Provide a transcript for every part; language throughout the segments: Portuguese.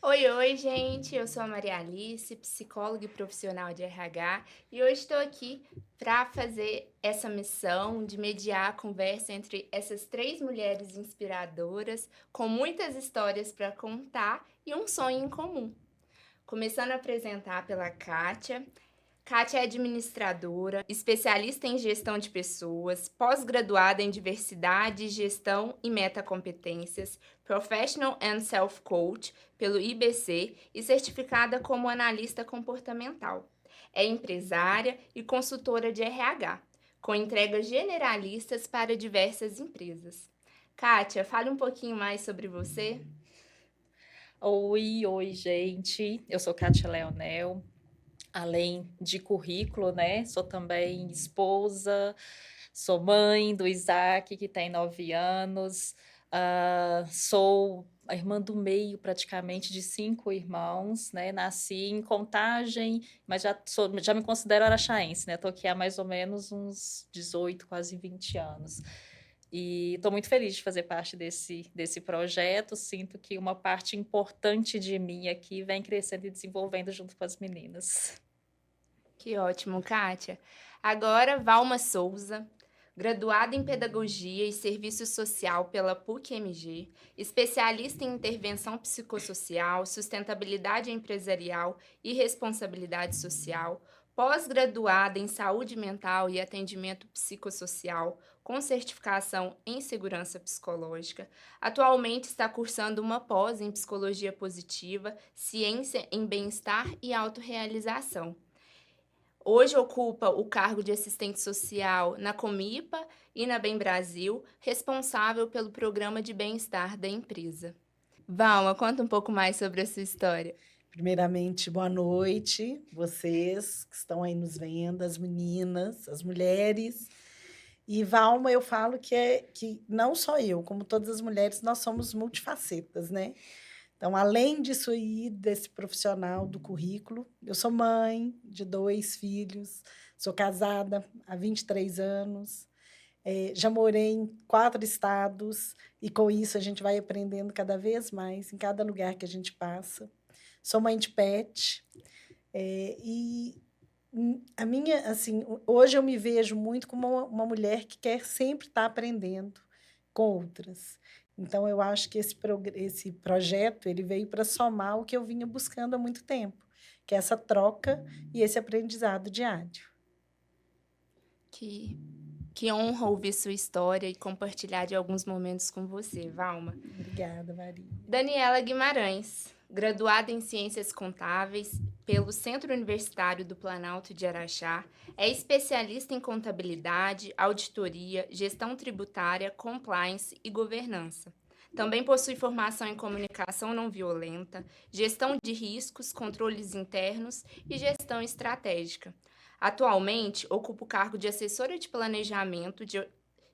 Oi, oi, gente. Eu sou a Maria Alice, psicóloga e profissional de RH, e hoje estou aqui para fazer essa missão de mediar a conversa entre essas três mulheres inspiradoras, com muitas histórias para contar e um sonho em comum. Começando a apresentar pela Kátia. Kátia é administradora, especialista em gestão de pessoas, pós-graduada em diversidade, gestão e metacompetências, Professional and Self-Coach pelo IBC e certificada como analista comportamental. É empresária e consultora de RH, com entregas generalistas para diversas empresas. Kátia, fale um pouquinho mais sobre você. Oi, gente. Eu sou Kátia Leonel. Além de currículo, né? Sou também esposa, sou mãe do Isaac, que tem 9 anos. Sou a irmã do meio, praticamente, de 5 irmãos, né? Nasci em Contagem, mas já me considero araxaense, né? Estou aqui há mais ou menos uns 18, quase 20 anos. E estou muito feliz de fazer parte desse projeto. Sinto que uma parte importante de mim aqui vem crescendo e desenvolvendo junto com as meninas. Que ótimo, Kátia. Agora, Valma Souza, graduada em Pedagogia e Serviço Social pela PUC-MG, especialista em intervenção psicossocial, sustentabilidade empresarial e responsabilidade social, pós-graduada em Saúde Mental e Atendimento Psicossocial, com certificação em Segurança Psicológica. Atualmente está cursando uma pós em Psicologia Positiva, Ciência em Bem-Estar e Autorrealização. Hoje ocupa o cargo de assistente social na Comipa e na Bem Brasil, responsável pelo programa de bem-estar da empresa. Valma, conta um pouco mais sobre a sua história. Primeiramente, boa noite, vocês que estão aí nos vendo, as meninas, as mulheres. E Valma, eu falo que não só eu, como todas as mulheres, nós somos multifacetas, né? Então, além disso aí, desse profissional do currículo, eu sou mãe de 2 filhos, sou casada há 23 anos, já morei em 4 estados, e com isso a gente vai aprendendo cada vez mais em cada lugar que a gente passa. Sou mãe de pet, e a minha, assim, hoje eu me vejo muito como uma mulher que quer sempre estar aprendendo com outras. Então, eu acho que esse projeto ele veio para somar o que eu vinha buscando há muito tempo, que é essa troca e esse aprendizado diário. Que, que honra ouvir sua história e compartilhar de alguns momentos com você, Valma. Obrigada, Maria. Daniela Guimarães, graduada em Ciências Contábeis pelo Centro Universitário do Planalto de Araxá, é especialista em contabilidade, auditoria, gestão tributária, compliance e governança. Também possui formação em comunicação não violenta, gestão de riscos, controles internos e gestão estratégica. Atualmente, ocupa o cargo de assessora de planejamento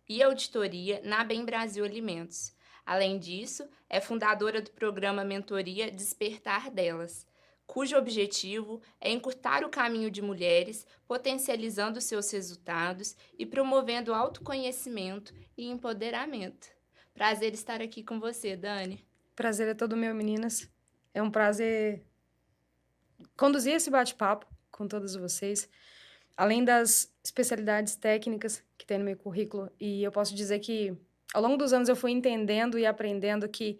e auditoria na Bem Brasil Alimentos. Além disso, é fundadora do programa Mentoria Despertar Delas, cujo objetivo é encurtar o caminho de mulheres, potencializando seus resultados e promovendo autoconhecimento e empoderamento. Prazer estar aqui com você, Dani. Prazer é todo meu, meninas. É um prazer conduzir esse bate-papo com todas vocês, além das especialidades técnicas que tem no meu currículo. E eu posso dizer que, ao longo dos anos, eu fui entendendo e aprendendo que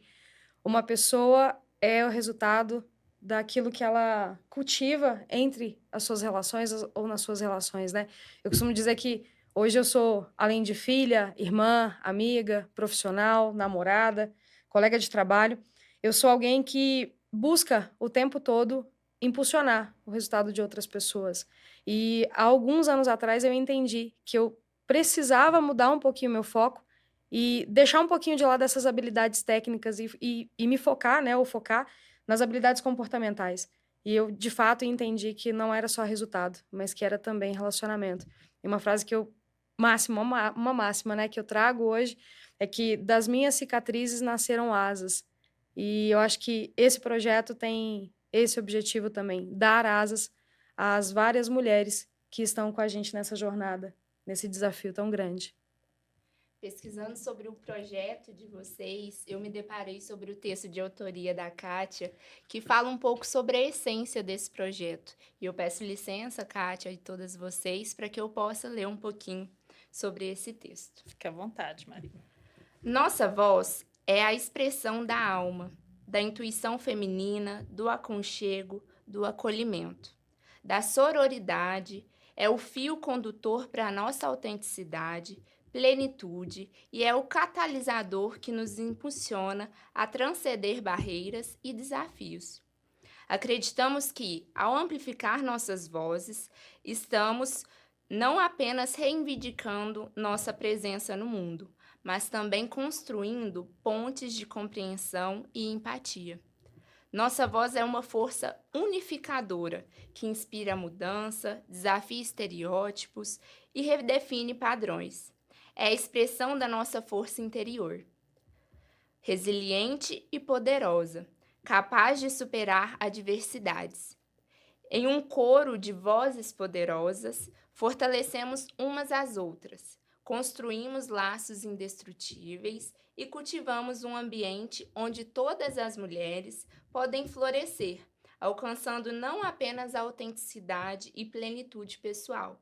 uma pessoa é o resultado daquilo que ela cultiva entre as suas relações ou nas suas relações, né? Eu costumo dizer que hoje eu sou, além de filha, irmã, amiga, profissional, namorada, colega de trabalho, eu sou alguém que busca o tempo todo impulsionar o resultado de outras pessoas. E há alguns anos atrás eu entendi que eu precisava mudar um pouquinho o meu foco e deixar um pouquinho de lado essas habilidades técnicas e me focar, né, ou focar nas habilidades comportamentais. E eu, de fato, entendi que não era só resultado, mas que era também relacionamento. E uma frase que eu, uma máxima, né, que eu trago hoje, é que das minhas cicatrizes nasceram asas. E eu acho que esse projeto tem esse objetivo também, dar asas às várias mulheres que estão com a gente nessa jornada, nesse desafio tão grande. Pesquisando sobre o projeto de vocês, eu me deparei sobre o texto de autoria da Kátia, que fala um pouco sobre a essência desse projeto. E eu peço licença, Kátia, e todas vocês, para que eu possa ler um pouquinho sobre esse texto. Fique à vontade, Maria. Nossa voz é a expressão da alma, da intuição feminina, do aconchego, do acolhimento, da sororidade, é o fio condutor para a nossa autenticidade, plenitude e é o catalisador que nos impulsiona a transcender barreiras e desafios. Acreditamos que, ao amplificar nossas vozes, estamos não apenas reivindicando nossa presença no mundo, mas também construindo pontes de compreensão e empatia. Nossa voz é uma força unificadora que inspira a mudança, desafia estereótipos e redefine padrões. É a expressão da nossa força interior. Resiliente e poderosa, capaz de superar adversidades. Em um coro de vozes poderosas, fortalecemos umas às outras, construímos laços indestrutíveis e cultivamos um ambiente onde todas as mulheres podem florescer, alcançando não apenas a autenticidade e plenitude pessoal,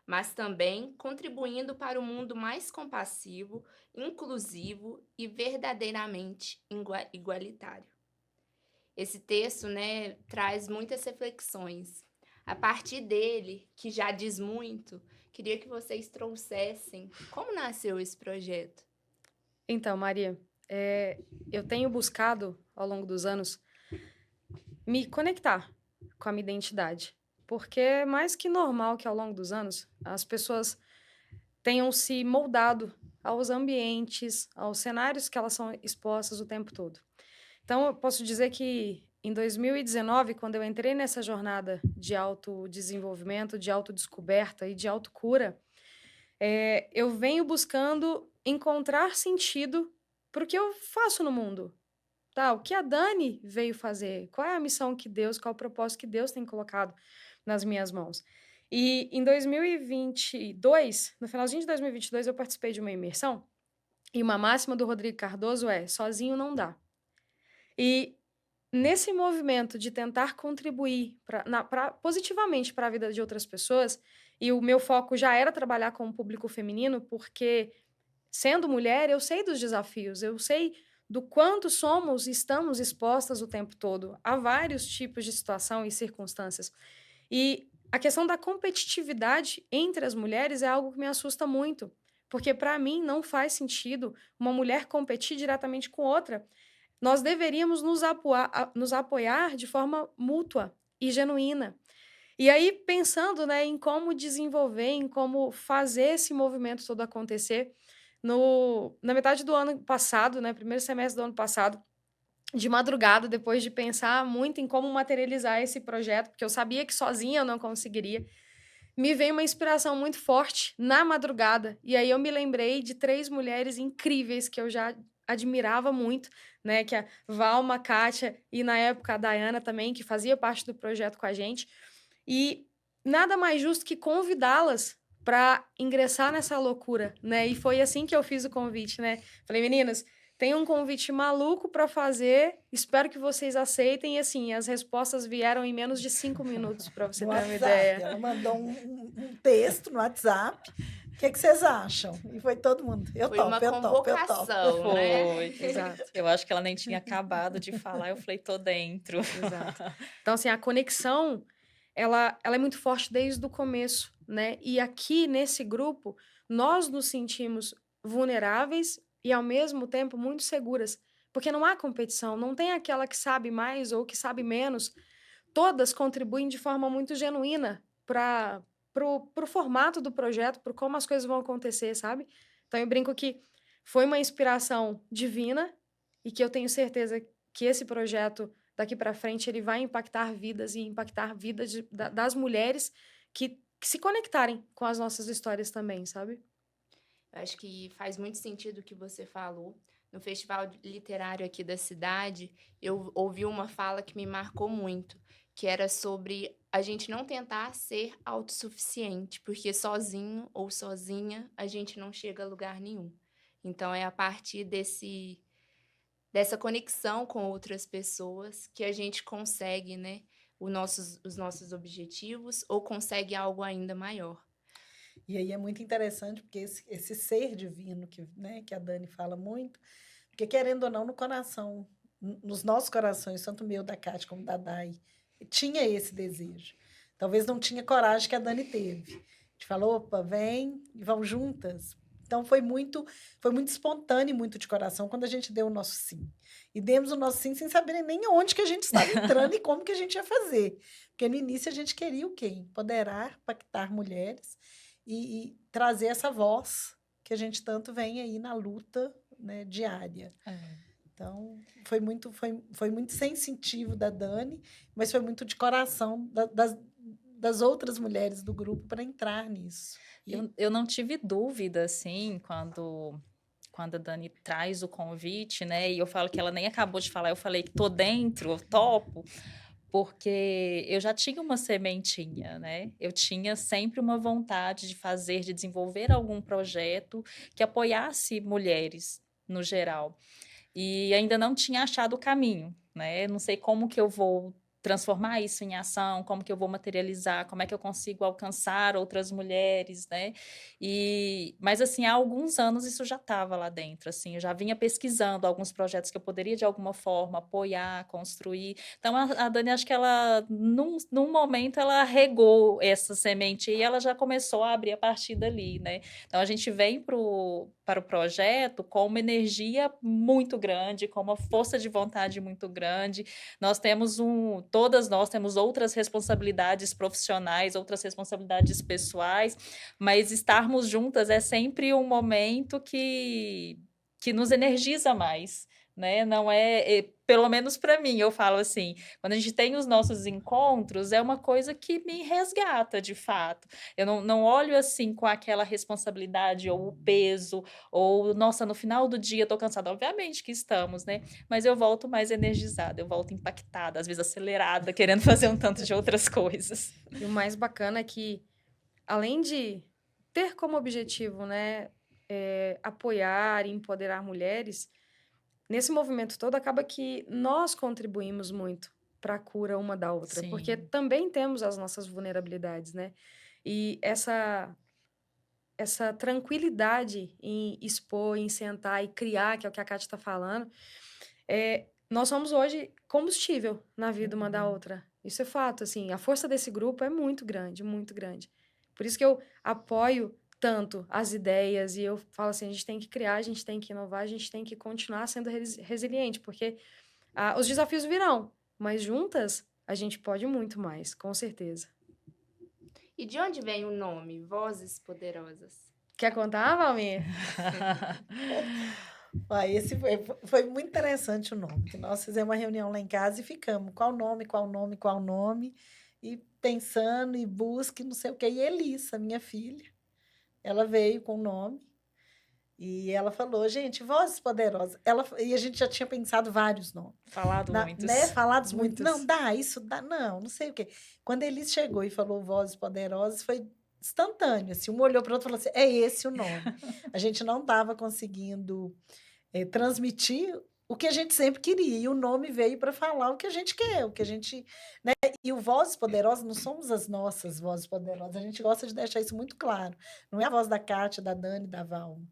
mas também contribuindo para um mundo mais compassivo, inclusivo e verdadeiramente igualitário. Esse texto, traz muitas reflexões. A partir dele, que já diz muito, queria que vocês trouxessem como nasceu esse projeto. Então, Maria, eu tenho buscado, ao longo dos anos, me conectar com a minha identidade. Porque é mais que normal que, ao longo dos anos, as pessoas tenham se moldado aos ambientes, aos cenários que elas são expostas o tempo todo. Então, eu posso dizer que em 2019, quando eu entrei nessa jornada de autodesenvolvimento, de autodescoberta e de autocura, eu venho buscando encontrar sentido para o que eu faço no mundo. Tá, o que a Dani veio fazer? Qual é a missão que Deus, qual é o propósito que Deus tem colocado nas minhas mãos? E em 2022, no finalzinho de 2022, eu participei de uma imersão e uma máxima do Rodrigo Cardoso é: sozinho não dá. E nesse movimento de tentar contribuir positivamente para a vida de outras pessoas, e o meu foco já era trabalhar com o público feminino, porque, sendo mulher, eu sei dos desafios, eu sei do quanto estamos expostas o tempo todo a vários tipos de situação e circunstâncias. E a questão da competitividade entre as mulheres é algo que me assusta muito, porque, para mim, não faz sentido uma mulher competir diretamente com outra. Nós deveríamos nos apoiar de forma mútua e genuína. E aí, pensando, em como desenvolver, em como fazer esse movimento todo acontecer, na metade do ano passado, primeiro semestre do ano passado, de madrugada, depois de pensar muito em como materializar esse projeto, porque eu sabia que sozinha eu não conseguiria, me veio uma inspiração muito forte na madrugada. E aí eu me lembrei de 3 mulheres incríveis que eu já admirava muito, que é a Valma, a Kátia e, na época, a Dayana também, que fazia parte do projeto com a gente. E nada mais justo que convidá-las para ingressar nessa loucura, E foi assim que eu fiz o convite, Falei, meninas, tem um convite maluco para fazer, espero que vocês aceitem. E, assim, as respostas vieram em menos de 5 minutos, para você ter uma ideia. Ela mandou um texto no WhatsApp. O que vocês acham? E foi todo mundo. Foi uma convocação, né? Foi, exato. Eu acho que ela nem tinha acabado de falar, eu falei, tô dentro. Exato. Então, assim, a conexão, ela é muito forte desde o começo, E aqui, nesse grupo, nós nos sentimos vulneráveis e, ao mesmo tempo, muito seguras. Porque não há competição, não tem aquela que sabe mais ou que sabe menos. Todas contribuem de forma muito genuína para pro formato do projeto, por como as coisas vão acontecer, sabe? Então, eu brinco que foi uma inspiração divina e que eu tenho certeza que esse projeto, daqui para frente, ele vai impactar vidas e impactar vidas das mulheres que se conectarem com as nossas histórias também, sabe? Eu acho que faz muito sentido o que você falou. No festival literário aqui da cidade, eu ouvi uma fala que me marcou muito, que era sobre a gente não tentar ser autossuficiente, porque sozinho ou sozinha a gente não chega a lugar nenhum. Então, é a partir dessa conexão com outras pessoas que a gente consegue, né, os nossos objetivos ou consegue algo ainda maior. E aí é muito interessante, porque esse ser divino né, que a Dani fala muito, porque querendo ou não, no coração, nos nossos corações, tanto o meu, da Cátia, como da Dai, tinha esse desejo. Talvez não tinha coragem que a Dani teve. A gente falou, opa, vem e vamos juntas. Então, foi muito espontâneo e muito de coração quando a gente deu o nosso sim. E demos o nosso sim sem saber nem onde que a gente estava entrando e como que a gente ia fazer. Porque no início a gente queria o quê? Empoderar, pactar mulheres e trazer essa voz que a gente tanto vem aí na luta, né, diária. Então, foi muito sensitivo da Dani, mas foi muito de coração das outras mulheres do grupo para entrar nisso. Eu não tive dúvida, assim, quando a Dani traz o convite, né? E eu falo que ela nem acabou de falar, eu falei que tô dentro, eu topo, porque eu já tinha uma sementinha, né? Eu tinha sempre uma vontade de fazer, de desenvolver algum projeto que apoiasse mulheres no geral. E ainda não tinha achado o caminho, né? Não sei como que eu vou transformar isso em ação, como que eu vou materializar, como é que eu consigo alcançar outras mulheres, né? Mas assim, há alguns anos isso já estava lá dentro, assim, eu já vinha pesquisando alguns projetos que eu poderia de alguma forma apoiar, construir. Então a Dani, acho que ela num momento ela regou essa semente e ela já começou a abrir a partir dali, né? Então a gente vem para o projeto com uma energia muito grande, com uma força de vontade muito grande. Todas nós temos outras responsabilidades profissionais, outras responsabilidades pessoais, mas estarmos juntas é sempre um momento que nos energiza mais, né? Não pelo menos para mim, eu falo assim, quando a gente tem os nossos encontros, é uma coisa que me resgata, de fato. Eu não olho assim com aquela responsabilidade ou o peso, ou, nossa, no final do dia eu tô cansada. Obviamente que estamos, né? Mas eu volto mais energizada, eu volto impactada, às vezes acelerada, querendo fazer um tanto de outras coisas. E o mais bacana é que, além de ter como objetivo, né, apoiar e empoderar mulheres, nesse movimento todo acaba que nós contribuímos muito para a cura uma da outra, Sim. porque também temos as nossas vulnerabilidades, né? E essa tranquilidade em expor, em sentar e criar, que é o que a Kátia está falando, nós somos hoje combustível na vida uma da outra. Isso é fato, assim, a força desse grupo é muito grande, muito grande. Por isso que eu apoio tanto as ideias e eu falo assim, a gente tem que criar, a gente tem que inovar, a gente tem que continuar sendo resiliente, porque os desafios virão, mas juntas a gente pode muito mais, com certeza. E de onde vem o nome Vozes Poderosas? Quer contar, Valmir? Esse foi muito interessante o nome, que nós fizemos uma reunião lá em casa e ficamos, qual nome, e pensando, e busca, e não sei o quê. E Elissa, minha filha, ela veio com o nome, e ela falou, gente, Vozes Poderosas. E a gente já tinha pensado vários nomes. Muitos. Né? Falados muito. Muitos. Não, dá, isso dá, não sei o quê. Quando a Elissa chegou e falou Vozes Poderosas, foi instantâneo, assim, um olhou para o outro e falou assim, é esse o nome. A gente não estava conseguindo transmitir o que a gente sempre queria, e o nome veio para falar o que a gente quer, o que a gente, né? E o Vozes Poderosas não somos as nossas vozes poderosas, a gente gosta de deixar isso muito claro. Não é a voz da Kátia, da Dani, da Valma,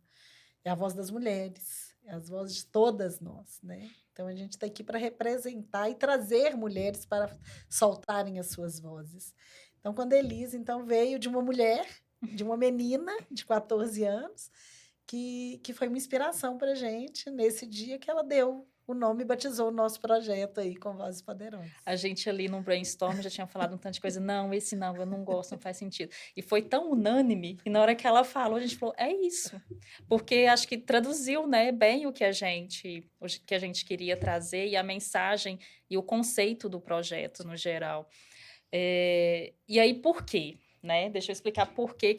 é a voz das mulheres, é as vozes de todas nós, né? Então a gente está aqui para representar e trazer mulheres para soltarem as suas vozes. Então, quando a Elisa veio de uma mulher, de uma menina de 14 anos, que foi uma inspiração para a gente nesse dia que ela deu o nome e batizou o nosso projeto aí com Vozes Poderosas. A gente ali no brainstorm já tinha falado um tanto de coisa, não, esse não, eu não gosto, não faz sentido. E foi tão unânime, e na hora que ela falou, a gente falou, é isso. Porque acho que traduziu, né, bem o que a gente queria trazer, e a mensagem e o conceito do projeto no geral. E aí, por quê? Né? Deixa eu explicar por que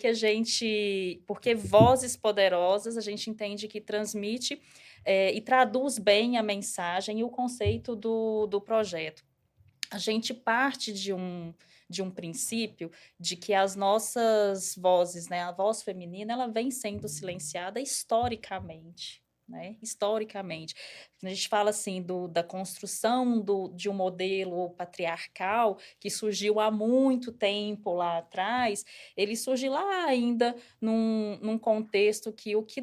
porque Vozes Poderosas a gente entende que transmite e traduz bem a mensagem e o conceito do projeto. a gente parte de um princípio de que as nossas vozes, né, a voz feminina, ela vem sendo silenciada historicamente. Né? Historicamente. A gente fala assim da construção de um modelo patriarcal que surgiu há muito tempo lá atrás, ele surge lá ainda num contexto que o que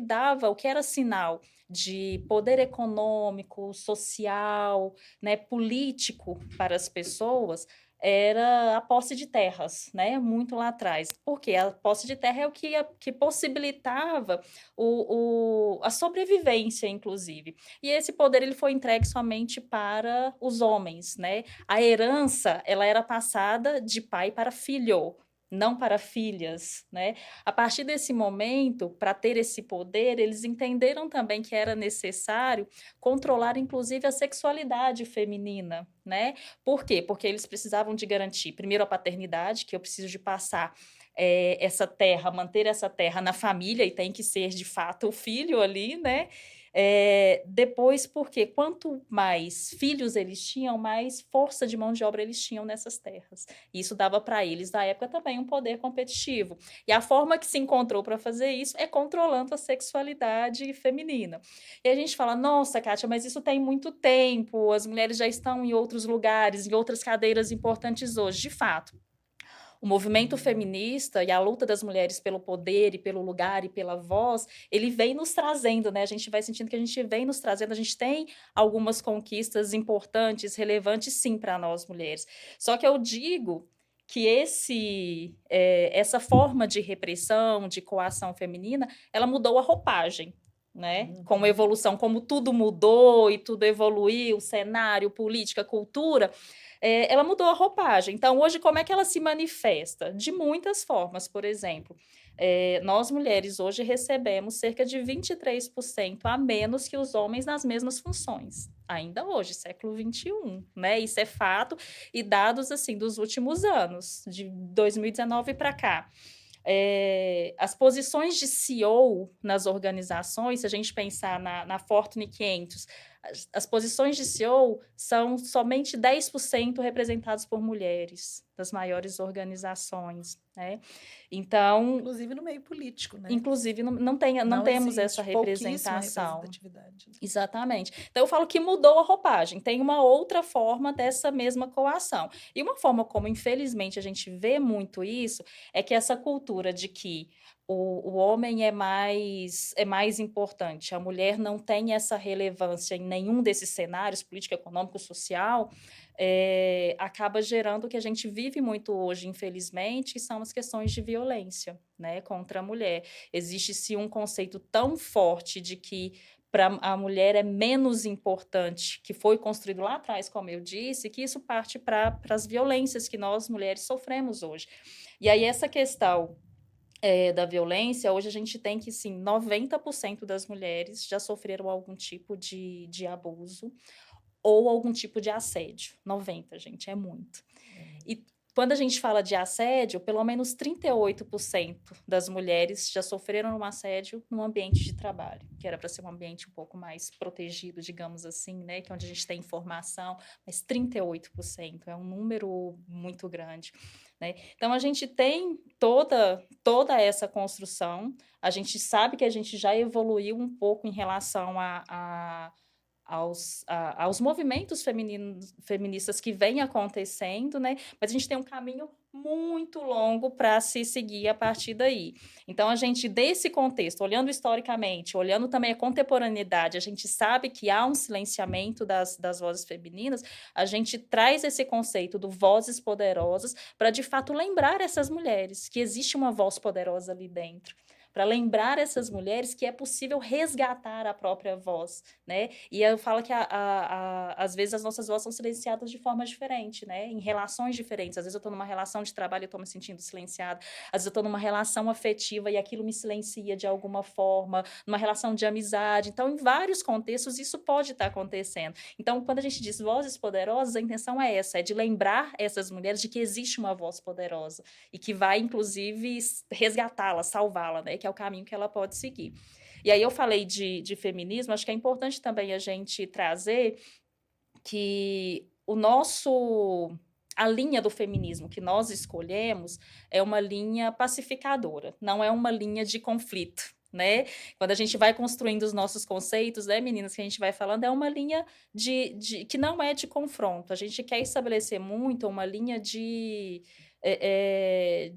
era sinal de poder econômico, social, né, político para as pessoas, era a posse de terras, né? Muito lá atrás. Porque a posse de terra é o que possibilitava a sobrevivência, inclusive. E esse poder ele foi entregue somente para os homens, né? A herança ela era passada de pai para filho, não para filhas, né? A partir desse momento, para ter esse poder, eles entenderam também que era necessário controlar, inclusive, a sexualidade feminina, né? Por quê? Porque eles precisavam de garantir, primeiro, a paternidade, que eu preciso de passar essa terra, manter essa terra na família, e tem que ser, de fato, o filho ali, né? Depois, porque quanto mais filhos eles tinham, mais força de mão de obra eles tinham nessas terras. E isso dava para eles, na época, também um poder competitivo. E a forma que se encontrou para fazer isso é controlando a sexualidade feminina. E a gente fala, nossa, Kátia, mas isso tem muito tempo, as mulheres já estão em outros lugares, em outras cadeiras importantes hoje. De fato, o movimento feminista e a luta das mulheres pelo poder e pelo lugar e pela voz, ele vem nos trazendo, né? A gente vai sentindo que a gente vem nos trazendo, a gente tem algumas conquistas importantes, relevantes, sim, para nós mulheres. Só que eu digo que essa forma de repressão, de coação feminina, ela mudou a roupagem, né? Com a evolução, como tudo mudou e tudo evoluiu, cenário, política, cultura, ela mudou a roupagem. Então, hoje, como é que ela se manifesta? De muitas formas, por exemplo. Nós, mulheres, hoje recebemos cerca de 23% a menos que os homens nas mesmas funções. Ainda hoje, século XXI, né? Isso é fato e dados, assim, dos últimos anos, de 2019 para cá. As posições de CEO nas organizações, se a gente pensar na Fortune 500, as posições de CEO são somente 10% representadas por mulheres das maiores organizações, né? Então, Inclusive no meio político, né? inclusive não temos essa representação. Representatividade. Exatamente. Então, eu falo que mudou a roupagem. Tem uma outra forma dessa mesma coação. E uma forma como, infelizmente, a gente vê muito isso é que essa cultura de que o homem é mais importante, a mulher não tem essa relevância em nenhum desses cenários, político, econômico, social, acaba gerando o que a gente vive muito hoje, infelizmente, que são as questões de violência, né, contra a mulher. Existe-se um conceito tão forte de que para a mulher é menos importante, que foi construído lá atrás, como eu disse, que isso parte para as violências que nós, mulheres, sofremos hoje. E aí essa questão da violência, hoje a gente tem que, sim, 90% das mulheres já sofreram algum tipo de abuso ou algum tipo de assédio. 90%, gente, é muito. E quando a gente fala de assédio, pelo menos 38% das mulheres já sofreram um assédio no ambiente de trabalho, que era para ser um ambiente um pouco mais protegido, digamos assim, né? Que é onde a gente tem informação, mas 38% é um número muito grande, né? Então, a gente tem toda essa construção, a gente sabe que a gente já evoluiu um pouco em relação aos movimentos feministas que vêm acontecendo, né? Mas a gente tem um caminho muito longo para se seguir a partir daí. Então, a gente, desse contexto, olhando historicamente, olhando também a contemporaneidade, a gente sabe que há um silenciamento das vozes femininas, a gente traz esse conceito do vozes poderosas para, de fato, lembrar essas mulheres que existe uma voz poderosa ali dentro, para lembrar essas mulheres que é possível resgatar a própria voz, né? E eu falo que às vezes as nossas vozes são silenciadas de forma diferente, né? Em relações diferentes. Às vezes eu estou numa relação de trabalho e estou me sentindo silenciada. Às vezes eu estou numa relação afetiva e aquilo me silencia de alguma forma, numa relação de amizade. Então, em vários contextos, isso pode estar acontecendo. Então, quando a gente diz vozes poderosas, a intenção é essa, é de lembrar essas mulheres de que existe uma voz poderosa e que vai, inclusive, resgatá-la, salvá-la, né? Que é o caminho que ela pode seguir. E aí eu falei de feminismo, acho que é importante também a gente trazer que a linha do feminismo que nós escolhemos é uma linha pacificadora, não é uma linha de conflito, né? Quando a gente vai construindo os nossos conceitos, né, meninas, que a gente vai falando, é uma linha que não é de confronto. A gente quer estabelecer muito uma linha de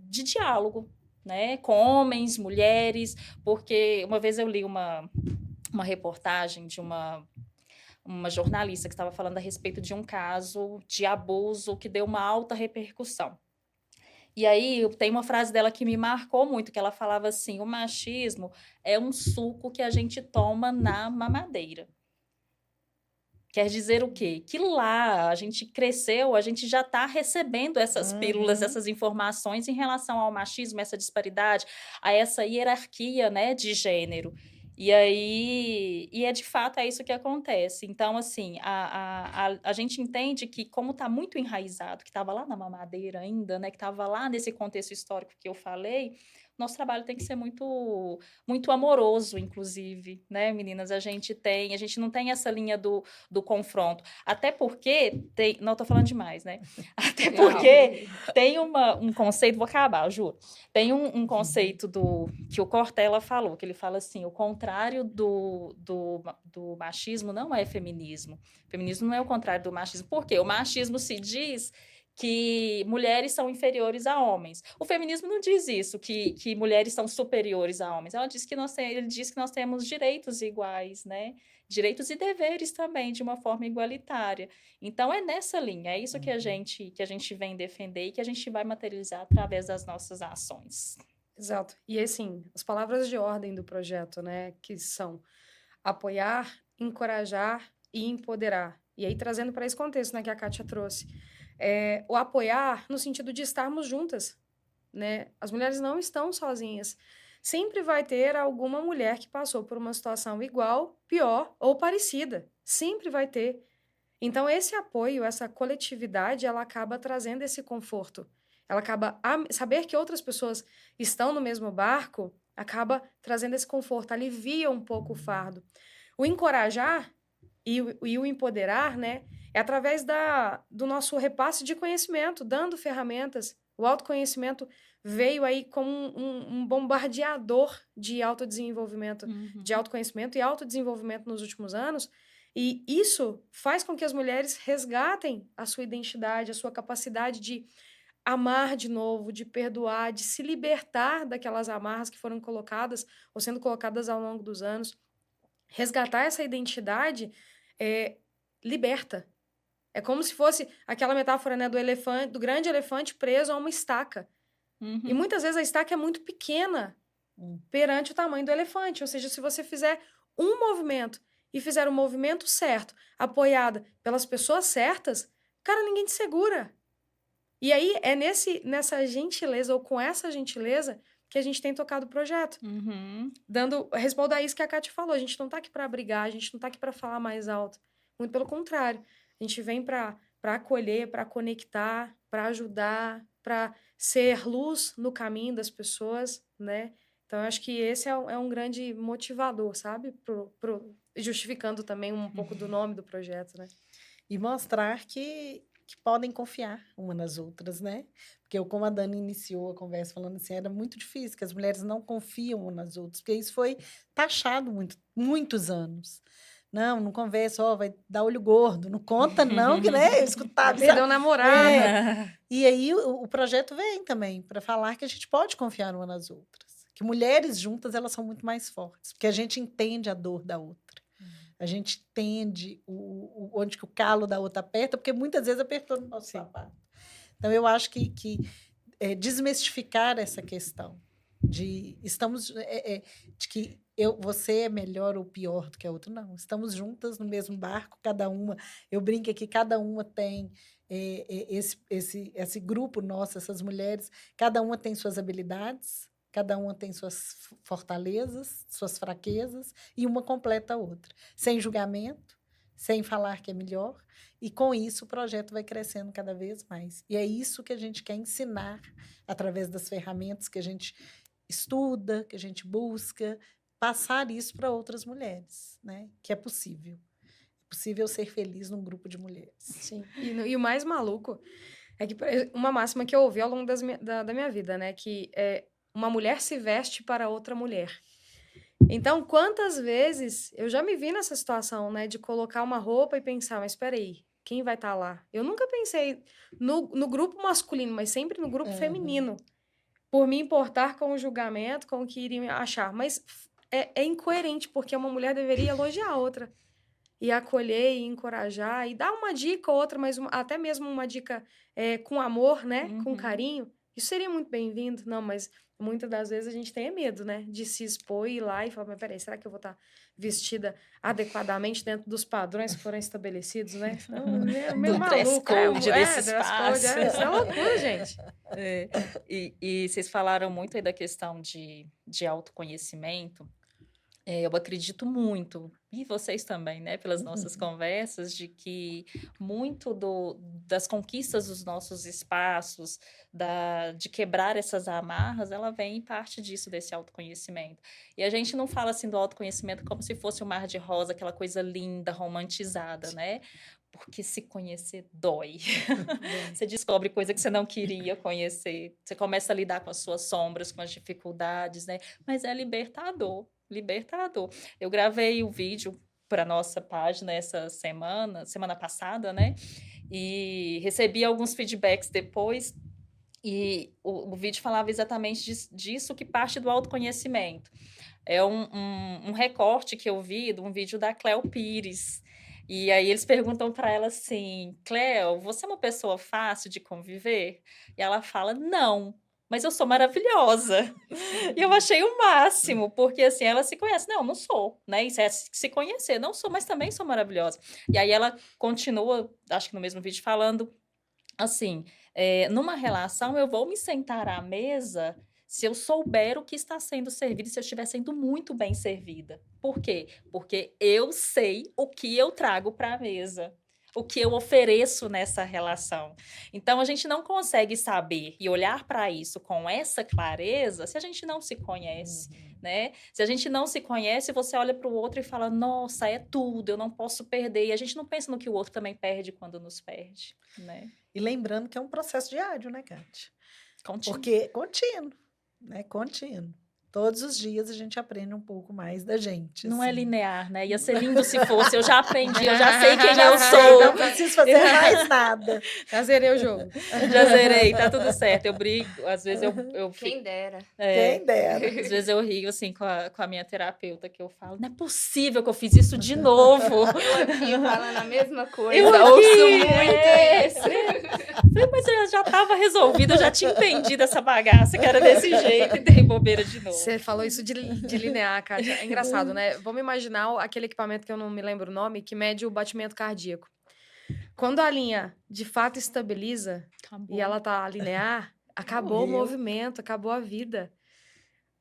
diálogo, né, com homens, mulheres, porque uma vez eu li uma reportagem de uma jornalista que estava falando a respeito de um caso de abuso que deu uma alta repercussão. E aí tem uma frase dela que me marcou muito, que ela falava assim: o machismo é um suco que a gente toma na mamadeira. Quer dizer o quê? Que lá a gente cresceu, a gente já está recebendo essas pílulas, essas informações em relação ao machismo, essa disparidade, a essa hierarquia, né, de gênero. E aí, de fato, é isso que acontece. Então, assim, a gente entende que, como está muito enraizado, que estava lá na mamadeira ainda, né, que estava lá nesse contexto histórico que eu falei, nosso trabalho tem que ser muito, muito amoroso, inclusive, né, meninas? A gente não tem essa linha do confronto. Até porque não estou falando demais, né? Até porque tem um conceito, vou acabar, eu juro. Tem um conceito que o Cortella falou, que ele fala assim: o contrário do machismo não é feminismo. O feminismo não é o contrário do machismo. Por quê? O machismo se diz que mulheres são inferiores a homens. O feminismo não diz isso, que mulheres são superiores a homens. Ele diz que nós temos direitos iguais, né? Direitos e deveres também, de uma forma igualitária. Então, é nessa linha, é isso que a gente vem defender e que a gente vai materializar através das nossas ações. Exato. E, assim, as palavras de ordem do projeto, né, que são apoiar, encorajar e empoderar. E aí, trazendo para esse contexto, né, que a Kátia trouxe. O apoiar no sentido de estarmos juntas, né? As mulheres não estão sozinhas. Sempre vai ter alguma mulher que passou por uma situação igual, pior ou parecida. Sempre vai ter. Então, esse apoio, essa coletividade, ela acaba trazendo esse conforto. Ela acaba saber que outras pessoas estão no mesmo barco, acaba trazendo esse conforto, alivia um pouco o fardo. O encorajar e o empoderar, né, é através do nosso repasse de conhecimento, dando ferramentas. O autoconhecimento veio aí como um bombardeador de autodesenvolvimento, de autoconhecimento e autodesenvolvimento nos últimos anos. E isso faz com que as mulheres resgatem a sua identidade, a sua capacidade de amar de novo, de perdoar, de se libertar daquelas amarras que foram colocadas ou sendo colocadas ao longo dos anos. Resgatar essa identidade liberta. É como se fosse aquela metáfora, né, do grande elefante preso a uma estaca. E muitas vezes a estaca é muito pequena perante o tamanho do elefante. Ou seja, se você fizer um movimento e fizer o movimento certo, apoiada pelas pessoas certas, cara, ninguém te segura. E aí é nessa gentileza, ou com essa gentileza, que a gente tem tocado o projeto. Dando resposta a isso que a Kátia falou. A gente não tá aqui para brigar, a gente não tá aqui para falar mais alto. Muito pelo contrário. A gente vem para acolher, para conectar, para ajudar, para ser luz no caminho das pessoas, né? Então, eu acho que esse é um grande motivador, sabe? Justificando também um pouco do nome do projeto, né? E mostrar que podem confiar uma nas outras, né? Porque como a Dani iniciou a conversa falando assim, era muito difícil, que as mulheres não confiam umas nas outras, porque isso foi taxado muitos anos. Não conversa, vai dar olho gordo, não conta não, que né, eu escutava. Perdeu namorado. E aí o projeto vem também para falar que a gente pode confiar uma nas outras, que mulheres juntas elas são muito mais fortes, porque a gente entende a dor da outra. A gente entende onde que o calo da outra aperta, porque muitas vezes apertou no nosso sapato. Então, eu acho que desmistificar essa questão de que você é melhor ou pior do que a outra. Não, estamos juntas no mesmo barco, cada uma. Eu brinco aqui, cada uma tem esse grupo nosso, essas mulheres, cada uma tem suas habilidades, cada uma tem suas fortalezas, suas fraquezas, e uma completa a outra. Sem julgamento, sem falar que é melhor, e com isso o projeto vai crescendo cada vez mais. E é isso que a gente quer ensinar através das ferramentas que a gente estuda, que a gente busca, passar isso para outras mulheres, né? Que é possível. É possível ser feliz num grupo de mulheres. Sim. E o mais maluco é que uma máxima que eu ouvi ao longo da minha vida, né? Que é uma mulher se veste para outra mulher. Então, quantas vezes eu já me vi nessa situação, né? De colocar uma roupa e pensar, mas espera aí, quem vai estar lá? Eu nunca pensei no grupo masculino, mas sempre no grupo feminino. Por me importar com o julgamento, com o que iriam achar. Mas é incoerente, porque uma mulher deveria elogiar a outra. E acolher, e encorajar, e dar uma dica ou outra, mas até mesmo uma dica com amor, né? Com carinho. Isso seria muito bem-vindo. Não, mas muitas das vezes a gente tem medo, né? De se expor e ir lá e falar, mas peraí, será que eu vou estar vestida adequadamente dentro dos padrões que foram estabelecidos, né? Então, é meio Do maluco. dress code desse dress code, espaço. isso é loucura, gente. E vocês falaram muito aí da questão de autoconhecimento. Eu acredito muito, e vocês também, né, pelas nossas conversas, de que muito das conquistas dos nossos espaços, de quebrar essas amarras, ela vem em parte disso, desse autoconhecimento. E a gente não fala assim do autoconhecimento como se fosse um mar de rosa, aquela coisa linda, romantizada, né? Porque se conhecer dói. Você descobre coisa que você não queria conhecer. Você começa a lidar com as suas sombras, com as dificuldades, né? Mas é libertador. Eu gravei o vídeo para nossa página essa semana passada, né? E recebi alguns feedbacks depois. E o vídeo falava exatamente disso que parte do autoconhecimento. É um recorte que eu vi de um vídeo da Cléo Pires. E aí eles perguntam para ela assim, Cléo, você é uma pessoa fácil de conviver? E ela fala, não, mas eu sou maravilhosa. E eu achei o máximo, porque assim, ela se conhece. Não sou, né? Isso é se conhecer, não sou, mas também sou maravilhosa. E aí ela continua, acho que no mesmo vídeo, falando assim, numa relação eu vou me sentar à mesa se eu souber o que está sendo servido, se eu estiver sendo muito bem servida. Por quê? Porque eu sei o que eu trago para a mesa, o que eu ofereço nessa relação. Então, a gente não consegue saber e olhar para isso com essa clareza se a gente não se conhece, né? Se a gente não se conhece, você olha para o outro e fala, nossa, é tudo, eu não posso perder. E a gente não pensa no que o outro também perde quando nos perde, né? E lembrando que é um processo diário, né, Kátia? Contínuo. Porque contínuo, né? Contínuo. Todos os dias a gente aprende um pouco mais da gente. Não assim. é linear, né? Ia ser lindo se fosse. Eu já aprendi, eu já sei quem eu sou. Não preciso fazer mais nada. Já zerei o jogo. Já zerei, tá tudo certo. Eu brigo, às vezes eu Quem dera. Quem dera. Às vezes eu rio assim com a minha terapeuta, que eu falo, não é possível que eu fiz isso de novo. Eu aqui falando a mesma coisa. Eu aqui, ouço muito isso. Falei, mas eu já estava resolvido, eu já tinha entendido essa bagaça, que era desse jeito, e dei bobeira de novo. Você falou isso de linear, Kátia. É engraçado, né? Vamos imaginar aquele equipamento que eu não me lembro o nome, que mede o batimento cardíaco. Quando a linha de fato estabiliza e ela tá linear, acabou o movimento, acabou a vida.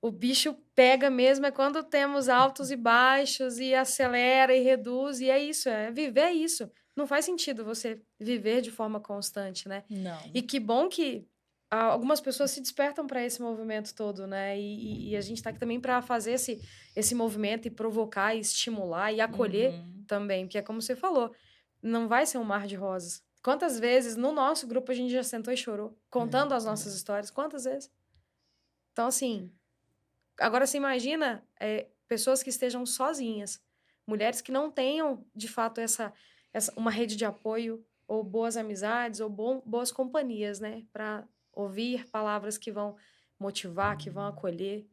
O bicho pega mesmo, é quando temos altos e baixos e acelera e reduz, e é isso, viver isso. Não faz sentido você viver de forma constante, né? Não. E que bom que algumas pessoas se despertam para esse movimento todo, né? E a gente está aqui também para fazer esse movimento e provocar, e estimular e acolher também, porque é como você falou, não vai ser um mar de rosas. Quantas vezes no nosso grupo a gente já sentou e chorou, contando as nossas histórias? Quantas vezes? Então, assim, agora você imagina pessoas que estejam sozinhas, mulheres que não tenham, de fato, uma rede de apoio, ou boas amizades, ou boas companhias, né? Para ouvir palavras que vão motivar, que vão acolher,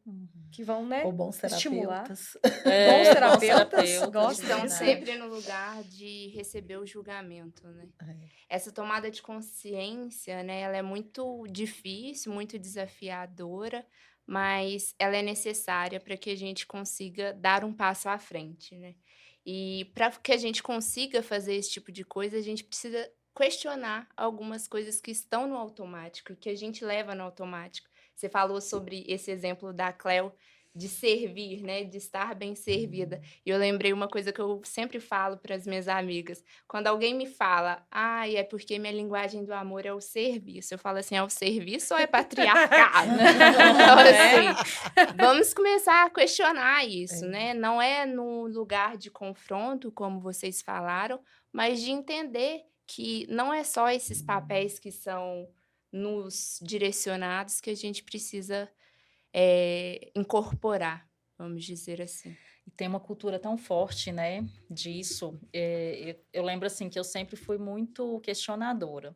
que vão, né? Ou bons estimular. terapeutas. Bons terapeutas gostam Estão disso. sempre no lugar de receber o julgamento, né? Essa tomada de consciência, né? Ela é muito difícil, muito desafiadora, mas ela é necessária para que a gente consiga dar um passo à frente, né? E para que a gente consiga fazer esse tipo de coisa, a gente precisa questionar algumas coisas que estão no automático, que a gente leva no automático. Você falou sobre esse exemplo da Cléo, de servir, né, de estar bem servida. E eu lembrei uma coisa que eu sempre falo para as minhas amigas, quando alguém me fala: "Ai, é porque minha linguagem do amor é o serviço", eu falo assim: "É o serviço ou é patriarcado?". Então, assim, vamos começar a questionar isso, né, não é no lugar de confronto, como vocês falaram, mas de entender que não é só esses papéis que são nos direcionados que a gente precisa incorporar, vamos dizer assim. E tem uma cultura tão forte, né, disso. Eu lembro, assim, que eu sempre fui muito questionadora.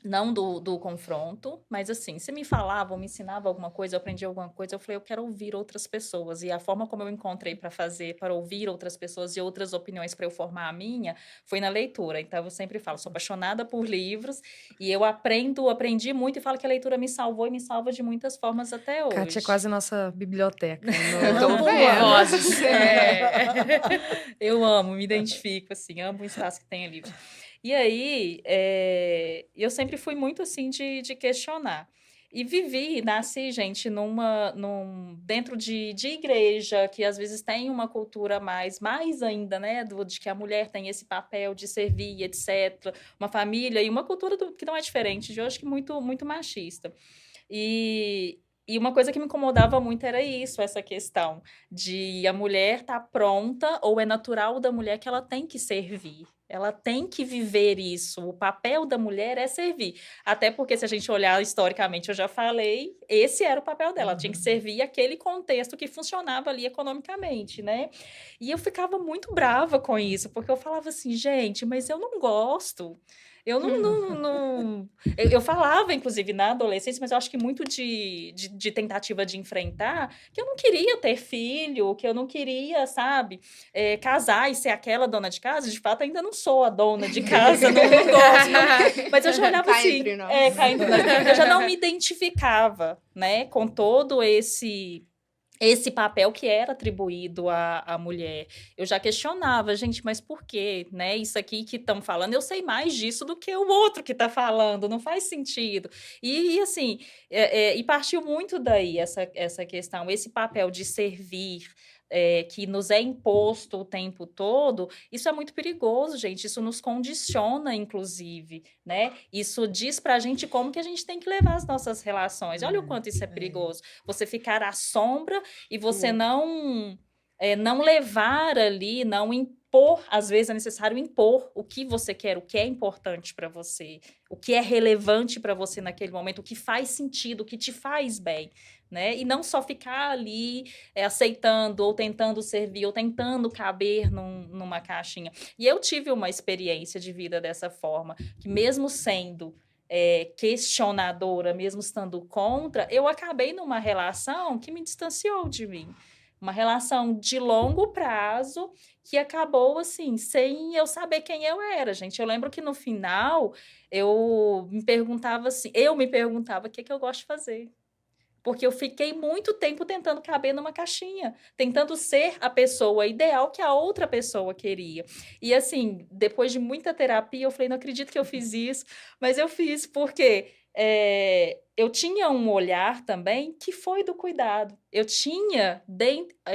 Não do confronto, mas assim, se me falavam, me ensinava alguma coisa, eu aprendi alguma coisa, eu falei, eu quero ouvir outras pessoas. E a forma como eu encontrei para fazer, para ouvir outras pessoas e outras opiniões para eu formar a minha, foi na leitura. Então, eu sempre falo, sou apaixonada por livros e eu aprendi muito e falo que a leitura me salvou e me salva de muitas formas até hoje. Kátia é quase nossa biblioteca. Tô vendo. vozes. Eu amo, me identifico, assim, amo o espaço que tem livros. E aí, eu sempre fui muito, assim, de questionar. E nasci, gente, dentro de igreja, que às vezes tem uma cultura mais ainda, né, de que a mulher tem esse papel de servir, etc. Uma família e uma cultura que não é diferente de hoje, que muito, muito machista. E uma coisa que me incomodava muito era isso, essa questão de a mulher estar pronta, ou é natural da mulher que ela tem que servir. Ela tem que viver isso. O papel da mulher é servir. Até porque, se a gente olhar historicamente, eu já falei, esse era o papel dela. Ela tinha que servir aquele contexto que funcionava ali economicamente, né? E eu ficava muito brava com isso, porque eu falava assim, gente, mas eu não gosto. Eu eu falava, inclusive, na adolescência, mas eu acho que muito de tentativa de enfrentar, que eu não queria ter filho, que eu não queria, sabe, casar e ser aquela dona de casa. De fato, ainda não sou a dona de casa, não gosto. Não. Mas eu já olhava Cá assim, entre nós. cá entre nós. Eu já não me identificava, né, com todo esse papel que era atribuído à mulher. Eu já questionava, gente, mas por quê, né? Isso aqui que estão falando, eu sei mais disso do que o outro que está falando, não faz sentido. E assim, e partiu muito daí essa questão, esse papel de servir, que nos é imposto o tempo todo, isso é muito perigoso, gente. Isso nos condiciona, inclusive, né? Isso diz pra gente como que a gente tem que levar as nossas relações. Olha o quanto isso é perigoso. Você ficar à sombra e você não levar ali, não impor, às vezes é necessário impor o que você quer, o que é importante para você, o que é relevante para você naquele momento, o que faz sentido, o que te faz bem, né? E não só ficar ali aceitando ou tentando servir ou tentando caber numa caixinha. E eu tive uma experiência de vida dessa forma, que mesmo sendo questionadora, mesmo estando contra, eu acabei numa relação que me distanciou de mim. Uma relação de longo prazo que acabou, assim, sem eu saber quem eu era, gente. Eu lembro que no final eu me perguntava o que eu gosto de fazer. Porque eu fiquei muito tempo tentando caber numa caixinha, tentando ser a pessoa ideal que a outra pessoa queria. E assim, depois de muita terapia, eu falei, não acredito que eu fiz isso, mas eu fiz porque eu tinha um olhar também que foi do cuidado. Eu tinha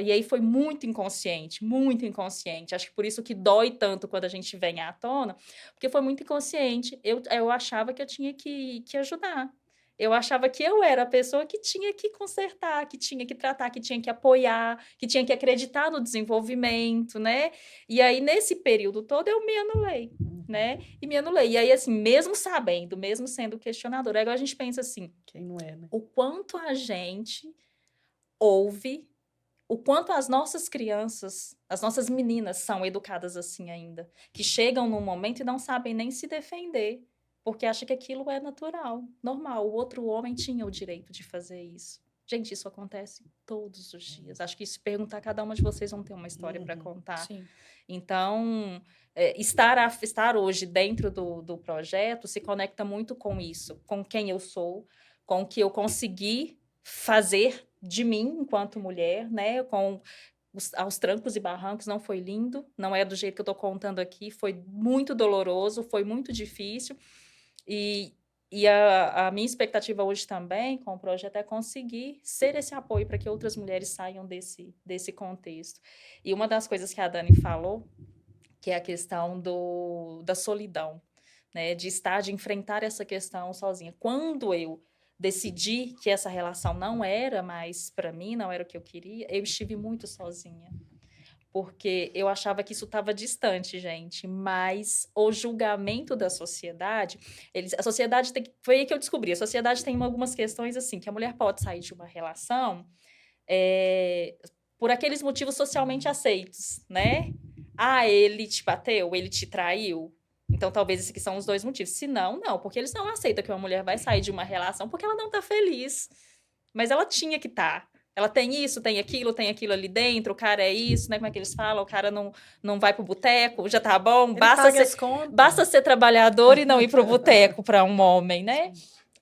e aí foi muito inconsciente, muito inconsciente. Acho que por isso que dói tanto quando a gente vem à tona, porque foi muito inconsciente. Eu achava que eu tinha que ajudar. Eu achava que eu era a pessoa que tinha que consertar, que tinha que tratar, que tinha que apoiar, que tinha que acreditar no desenvolvimento, né? E aí, nesse período todo, eu me anulei, né? E me anulei. E aí, assim, mesmo sabendo, mesmo sendo questionadora, agora a gente pensa assim, Quem não é, né? o quanto a gente ouve, o quanto as nossas crianças, as nossas meninas são educadas assim ainda, que chegam num momento e não sabem nem se defender, porque acha que aquilo é natural, normal. O outro homem tinha o direito de fazer isso. Gente, isso acontece todos os dias. Acho que se perguntar, cada uma de vocês vão ter uma história para contar. Sim. Então, estar hoje dentro do projeto se conecta muito com isso, com quem eu sou, com o que eu consegui fazer de mim enquanto mulher, né? Aos trancos e barrancos, não foi lindo, não é do jeito que eu estou contando aqui, foi muito doloroso, foi muito difícil. E E a minha expectativa hoje também com o projeto é conseguir ser esse apoio para que outras mulheres saiam desse contexto. E uma das coisas que a Dani falou, que é a questão da solidão, né? De enfrentar essa questão sozinha. Quando eu decidi que essa relação não era mais para mim, não era o que eu queria, eu estive muito sozinha. Porque eu achava que isso estava distante, gente, mas o julgamento da sociedade, a sociedade foi aí que eu descobri, a sociedade tem algumas questões assim, que a mulher pode sair de uma relação por aqueles motivos socialmente aceitos, né? Ah, ele te bateu, ele te traiu, então talvez esses aqui são os 2 motivos. Se não, não, porque eles não aceitam que uma mulher vai sair de uma relação porque ela não está feliz, mas ela tinha que estar. Ela tem isso, tem aquilo ali dentro, o cara é isso, né? Como é que eles falam? O cara não vai pro boteco, já tá bom, basta ser trabalhador e não ir pro boteco para um homem, né?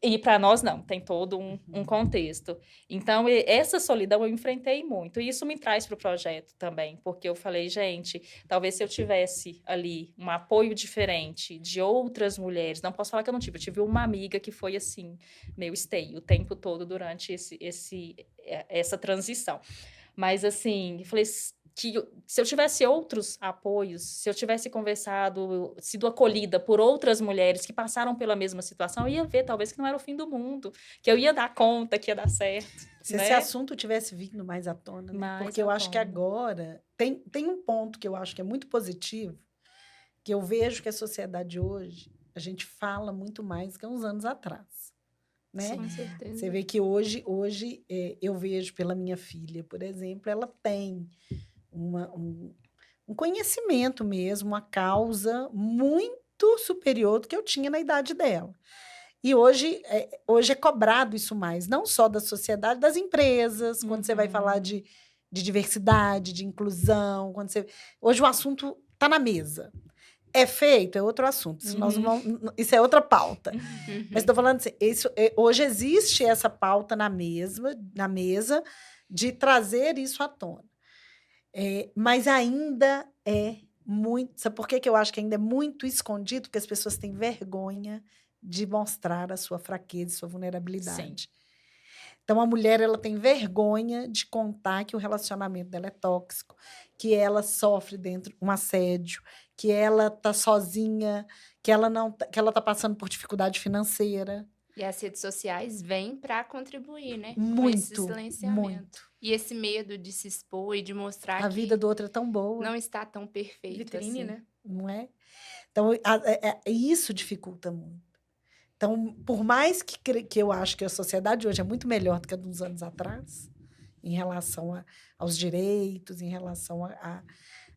E para nós não, tem todo um contexto. Então, essa solidão eu enfrentei muito. E isso me traz para o projeto também, porque eu falei, gente, talvez se eu tivesse ali um apoio diferente de outras mulheres, não posso falar que eu não tive, eu tive uma amiga que foi assim, meu stay, o tempo todo durante essa transição. Mas assim, eu falei que se eu tivesse outros apoios, se eu tivesse conversado, sido acolhida por outras mulheres que passaram pela mesma situação, eu ia ver talvez que não era o fim do mundo, que eu ia dar conta, que ia dar certo. Se esse assunto tivesse vindo mais à tona, né? Porque eu acho que agora tem um ponto que eu acho que é muito positivo, que eu vejo que a sociedade hoje, a gente fala muito mais que há uns anos atrás. Né? Sim, com certeza. Você vê que hoje eu vejo pela minha filha, por exemplo, ela tem um conhecimento mesmo, uma causa muito superior do que eu tinha na idade dela. E hoje é cobrado isso mais, não só da sociedade, das empresas, quando você vai falar de diversidade, de inclusão, hoje o assunto está na mesa. É feito, é outro assunto. Isso é outra pauta. Mas estou falando assim, hoje existe essa pauta na mesa de trazer isso à tona. Mas ainda é muito... Sabe por que eu acho que ainda é muito escondido? Porque as pessoas têm vergonha de mostrar a sua fraqueza e sua vulnerabilidade. Sim. Então, a mulher ela tem vergonha de contar que o relacionamento dela é tóxico, que ela sofre dentro um assédio, que ela está sozinha, que ela está passando por dificuldade financeira. E as redes sociais vêm para contribuir, né? Muito, com esse silenciamento. muito. E esse medo de se expor e de mostrar a vida do outro é tão boa. Não está tão perfeita. Vitrine, assim. Né? Não é? Então, isso dificulta muito. Então, por mais que eu acho que a sociedade hoje é muito melhor do que a dos anos atrás, em relação aos direitos, em relação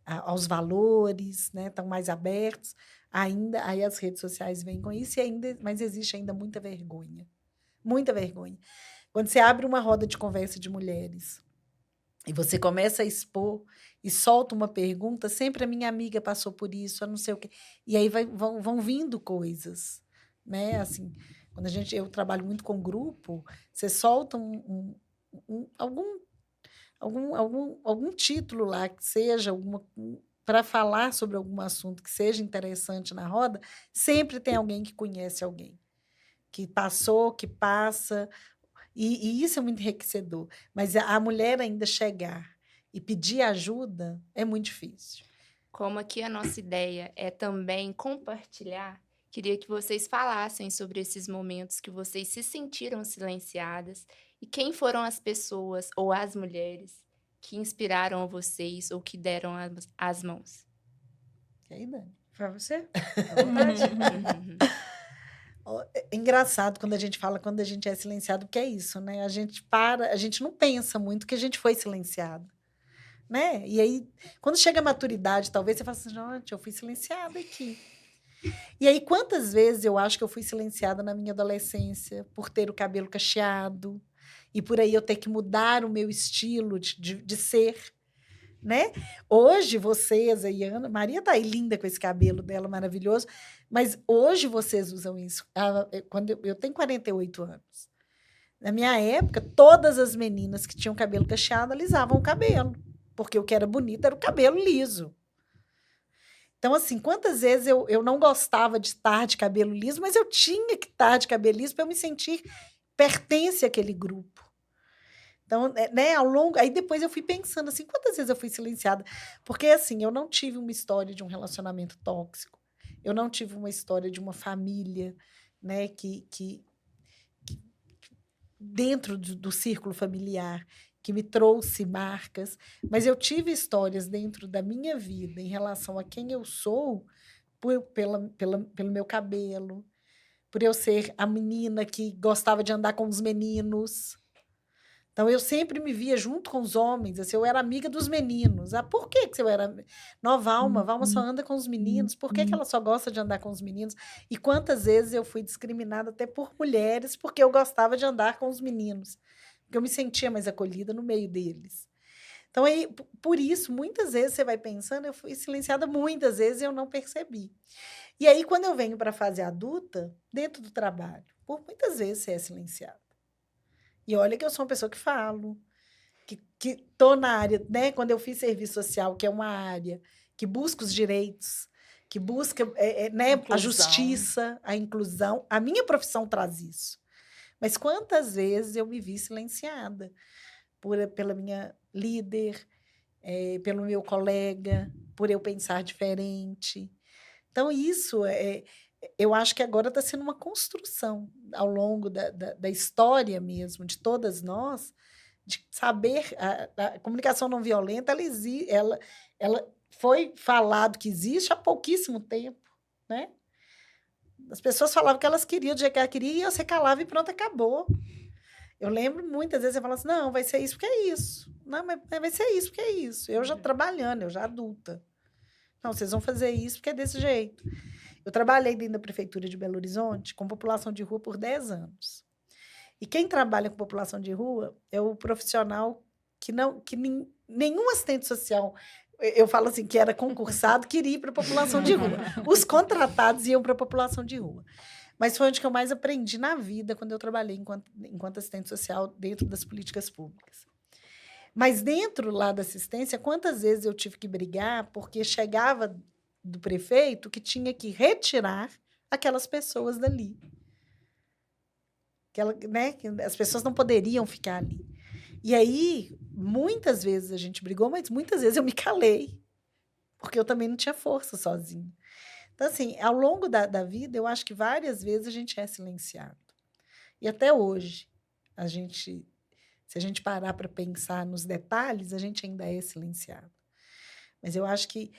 aos valores, né, estão mais abertos, ainda aí as redes sociais vêm com isso, mas existe ainda muita vergonha. Muita vergonha. Quando você abre uma roda de conversa de mulheres e você começa a expor e solta uma pergunta, sempre a minha amiga passou por isso, eu não sei o quê. E aí vão vindo coisas. Né? Assim, quando eu trabalho muito com grupo, você solta algum título lá que seja para falar sobre algum assunto que seja interessante na roda, sempre tem alguém que conhece alguém, que passou, que passa, e isso é muito enriquecedor. Mas a mulher ainda chegar e pedir ajuda é muito difícil. Como aqui a nossa ideia é também compartilhar, queria que vocês falassem sobre esses momentos que vocês se sentiram silenciadas e quem foram as pessoas ou as mulheres que inspiraram vocês ou que deram as mãos. E aí, Dani? Foi você? À vontade. É engraçado quando a gente é silenciado, porque é isso, né? A gente não pensa muito que a gente foi silenciado. Né? E aí, quando chega a maturidade, talvez você fala assim, gente, eu fui silenciada aqui. E aí, quantas vezes eu acho que eu fui silenciada na minha adolescência por ter o cabelo cacheado e por aí eu ter que mudar o meu estilo de ser, né? Hoje, vocês aí, Ana Maria tá aí linda com esse cabelo dela maravilhoso, mas hoje vocês usam isso. Quando eu tenho 48 anos. Na minha época, todas as meninas que tinham cabelo cacheado alisavam o cabelo, porque o que era bonito era o cabelo liso. Então, assim, quantas vezes eu não gostava de estar de cabelo liso, mas eu tinha que estar de cabelo liso para eu me sentir pertence àquele grupo. Então, né, ao longo... Aí depois eu fui pensando assim, quantas vezes eu fui silenciada? Porque, assim, eu não tive uma história de um relacionamento tóxico. Eu não tive uma história de uma família, né, que dentro do círculo familiar, que me trouxe marcas, mas eu tive histórias dentro da minha vida em relação a quem eu sou pelo meu cabelo, por eu ser a menina que gostava de andar com os meninos. Então, eu sempre me via junto com os homens, assim, eu era amiga dos meninos. Ah, por que você era... Não, Valma só anda com os meninos, por que ela só gosta de andar com os meninos? E quantas vezes eu fui discriminada até por mulheres, porque eu gostava de andar com os meninos, porque eu me sentia mais acolhida no meio deles. Então, aí, por isso, muitas vezes você vai pensando, eu fui silenciada muitas vezes e eu não percebi. E aí, quando eu venho para a fase adulta, dentro do trabalho, por muitas vezes você é silenciado. E olha que eu sou uma pessoa que falo, que estou na área, né? Quando eu fiz serviço social, que é uma área que busca os direitos, que busca né, a justiça, a inclusão, a minha profissão traz isso. Mas quantas vezes eu me vi silenciada pela minha líder, pelo meu colega, por eu pensar diferente. Então, isso eu acho que agora está sendo uma construção ao longo da história mesmo, de todas nós, de saber a comunicação não violenta, ela foi falado que existe há pouquíssimo tempo, né? As pessoas falavam que elas queriam, do jeito que ela queria, e você calava e pronto, acabou. Eu lembro muitas vezes, eu falava assim, não, vai ser isso porque é isso. Não, mas vai ser isso porque é isso. Eu já trabalhando, eu já adulta. Não, vocês vão fazer isso porque é desse jeito. Eu trabalhei dentro da Prefeitura de Belo Horizonte com população de rua por 10 anos. E quem trabalha com população de rua é o profissional que nenhum assistente social, eu falo assim, que era concursado, queria ir para a população de rua. Os contratados iam para a população de rua. Mas foi onde que eu mais aprendi na vida quando eu trabalhei enquanto assistente social dentro das políticas públicas. Mas dentro lá da assistência, quantas vezes eu tive que brigar porque chegava do prefeito que tinha que retirar aquelas pessoas dali. Né, que as pessoas não poderiam ficar ali. E aí, muitas vezes a gente brigou, mas muitas vezes eu me calei, porque eu também não tinha força sozinha. Então, assim, ao longo da vida, eu acho que várias vezes a gente é silenciado. E até hoje, se a gente parar para pensar nos detalhes, a gente ainda é silenciado. Mas eu acho que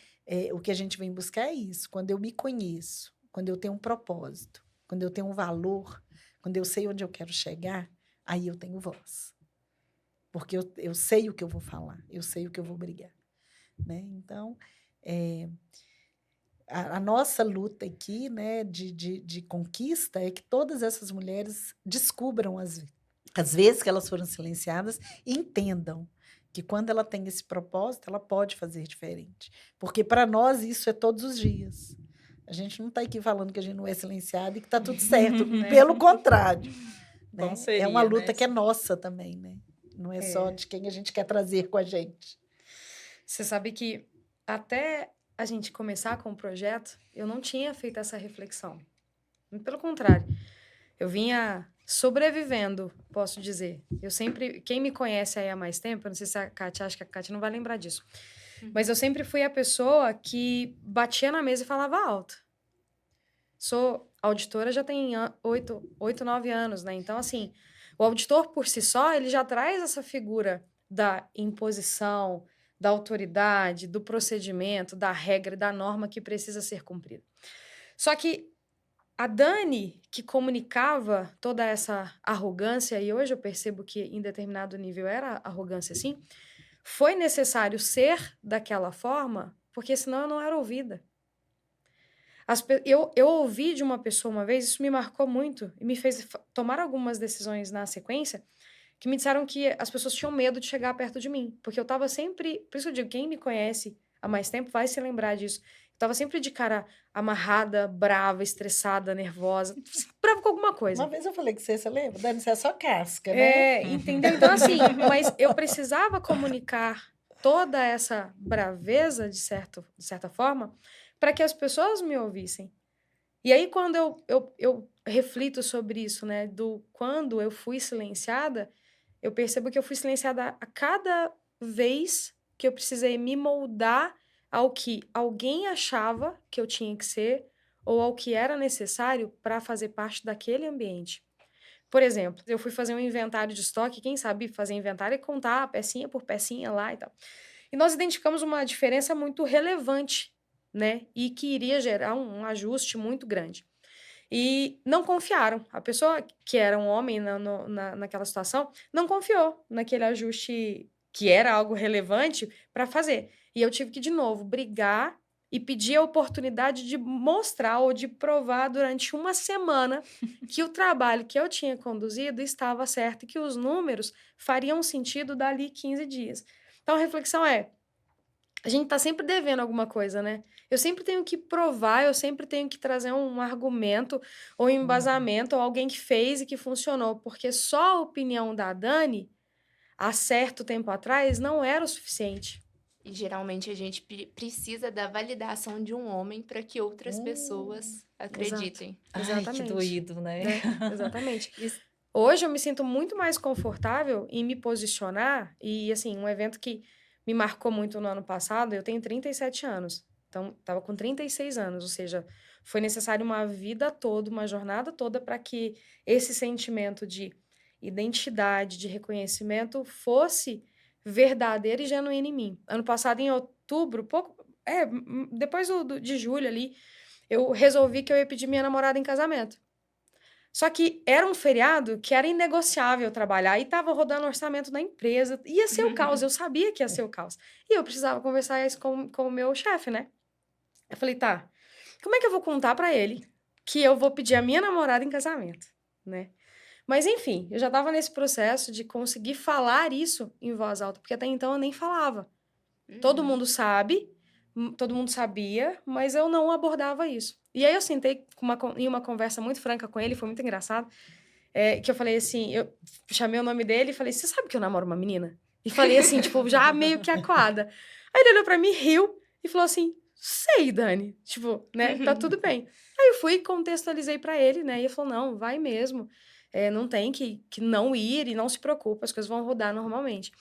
o que a gente vem buscar é isso. Quando eu me conheço, quando eu tenho um propósito, quando eu tenho um valor, quando eu sei onde eu quero chegar, aí eu tenho voz. Porque eu sei o que eu vou falar, eu sei o que eu vou brigar. Né? Então, a nossa luta aqui, né, de conquista é que todas essas mulheres descubram, às vezes que elas foram silenciadas, e entendam que quando ela tem esse propósito, ela pode fazer diferente. Porque, para nós, isso é todos os dias. A gente não está aqui falando que a gente não é silenciado e que está tudo certo. Pelo contrário. Né? Seria, é uma luta, né? que é nossa também. Né? Não é só de quem a gente quer trazer com a gente. Você sabe que até a gente começar com o projeto, eu não tinha feito essa reflexão. Pelo contrário, eu vinha sobrevivendo, posso dizer. Eu sempre, quem me conhece aí há mais tempo, eu não sei se a Kátia, acho que a Kátia não vai lembrar disso, mas eu sempre fui a pessoa que batia na mesa e falava alto. Sou auditora já tem 8, 9 anos, né? Então, assim, o auditor por si só, ele já traz essa figura da imposição, da autoridade, do procedimento, da regra, da norma que precisa ser cumprida. Só que a Dani, que comunicava toda essa arrogância, e hoje eu percebo que em determinado nível era arrogância, sim, foi necessário ser daquela forma, porque senão eu não era ouvida. Eu ouvi de uma pessoa uma vez, isso me marcou muito, e me fez tomar algumas decisões na sequência, que me disseram que as pessoas tinham medo de chegar perto de mim, porque eu estava sempre, por isso eu digo, quem me conhece há mais tempo vai se lembrar disso. Eu estava sempre de cara amarrada, brava, estressada, nervosa, brava com alguma coisa. Uma vez eu falei que você lembra? Dani, você é só casca, né? Entendeu? Então, assim, mas eu precisava comunicar toda essa braveza, de certa forma, para que as pessoas me ouvissem. E aí, quando eu reflito sobre isso, né, quando eu fui silenciada, eu percebo que eu fui silenciada a cada vez que eu precisei me moldar ao que alguém achava que eu tinha que ser ou ao que era necessário para fazer parte daquele ambiente. Por exemplo, eu fui fazer um inventário de estoque, quem sabe fazer inventário é contar pecinha por pecinha lá e tal. E nós identificamos uma diferença muito relevante, né? E que iria gerar um ajuste muito grande. E não confiaram. A pessoa que era um homem naquela situação não confiou naquele ajuste que era algo relevante para fazer. E eu tive que, de novo, brigar e pedir a oportunidade de mostrar ou de provar durante uma semana que o trabalho que eu tinha conduzido estava certo e que os números fariam sentido dali 15 dias. Então, a reflexão é, a gente está sempre devendo alguma coisa, né? Eu sempre tenho que provar, eu sempre tenho que trazer um argumento ou um embasamento ou alguém que fez e que funcionou, porque só a opinião da Dani, há certo tempo atrás, não era o suficiente. E geralmente a gente precisa da validação de um homem para que outras pessoas acreditem. Ai, que Exatamente. doído, né? Exatamente. Hoje eu me sinto muito mais confortável em me posicionar e, assim, um evento que me marcou muito no ano passado, eu tenho 37 anos. Então, estava com 36 anos, ou seja, foi necessário uma vida toda, uma jornada toda para que esse sentimento de identidade, de reconhecimento fosse verdadeiro e genuíno em mim. Ano passado, em outubro, depois de julho ali, eu resolvi que eu ia pedir minha namorada em casamento. Só que era um feriado que era inegociável trabalhar e estava rodando orçamento da empresa. Ia ser o caos, eu sabia que ia ser o caos. E eu precisava conversar isso com o meu chefe, né? Eu falei, tá, como é que eu vou contar pra ele que eu vou pedir a minha namorada em casamento, né? Mas, enfim, eu já estava nesse processo de conseguir falar isso em voz alta, porque até então eu nem falava. Todo mundo sabe, todo mundo sabia, mas eu não abordava isso. E aí eu sentei em uma conversa muito franca com ele, foi muito engraçado, que eu falei assim, eu chamei o nome dele e falei, você sabe que eu namoro uma menina? E falei assim, tipo, já meio que acuada. Aí ele olhou pra mim, riu e falou assim, sei, Dani, tipo, né, tá tudo bem. Aí eu fui e contextualizei pra ele, né, e ele falou, não, vai mesmo, não tem que não ir e não se preocupe, as coisas vão rodar normalmente.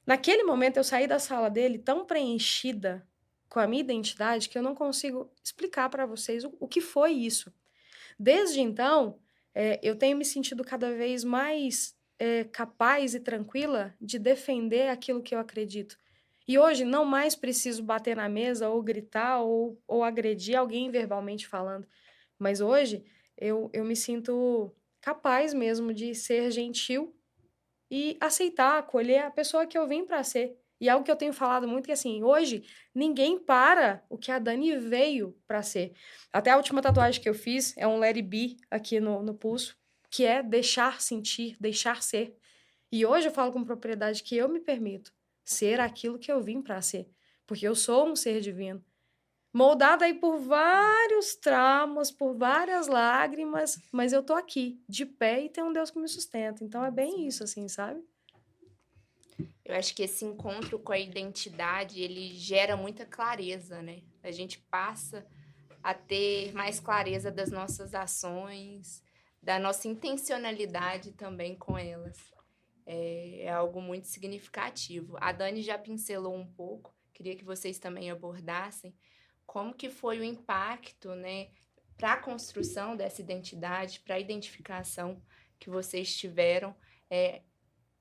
Naquele momento, eu saí da sala dele tão preenchida com a minha identidade que eu não consigo explicar para vocês o que foi isso. Desde então, eu tenho me sentido cada vez mais capaz e tranquila de defender aquilo que eu acredito. E hoje, não mais preciso bater na mesa ou gritar ou agredir alguém verbalmente falando. Mas hoje, eu me sinto capaz mesmo de ser gentil e aceitar, acolher a pessoa que eu vim para ser. E algo que eu tenho falado muito que, assim, hoje, ninguém para o que a Dani veio para ser. Até a última tatuagem que eu fiz é um Let It Be aqui no pulso, que é deixar sentir, deixar ser. E hoje eu falo com propriedade que eu me permito ser aquilo que eu vim para ser, porque eu sou um ser divino. Moldada aí por vários traumas, por várias lágrimas, mas eu tô aqui, de pé, e tem um Deus que me sustenta. Então é bem isso, assim, sabe? Eu acho que esse encontro com a identidade, ele gera muita clareza, né? A gente passa a ter mais clareza das nossas ações, da nossa intencionalidade também com elas. É algo muito significativo. A Dani já pincelou um pouco, queria que vocês também abordassem como que foi o impacto, né, para a construção dessa identidade, para a identificação que vocês tiveram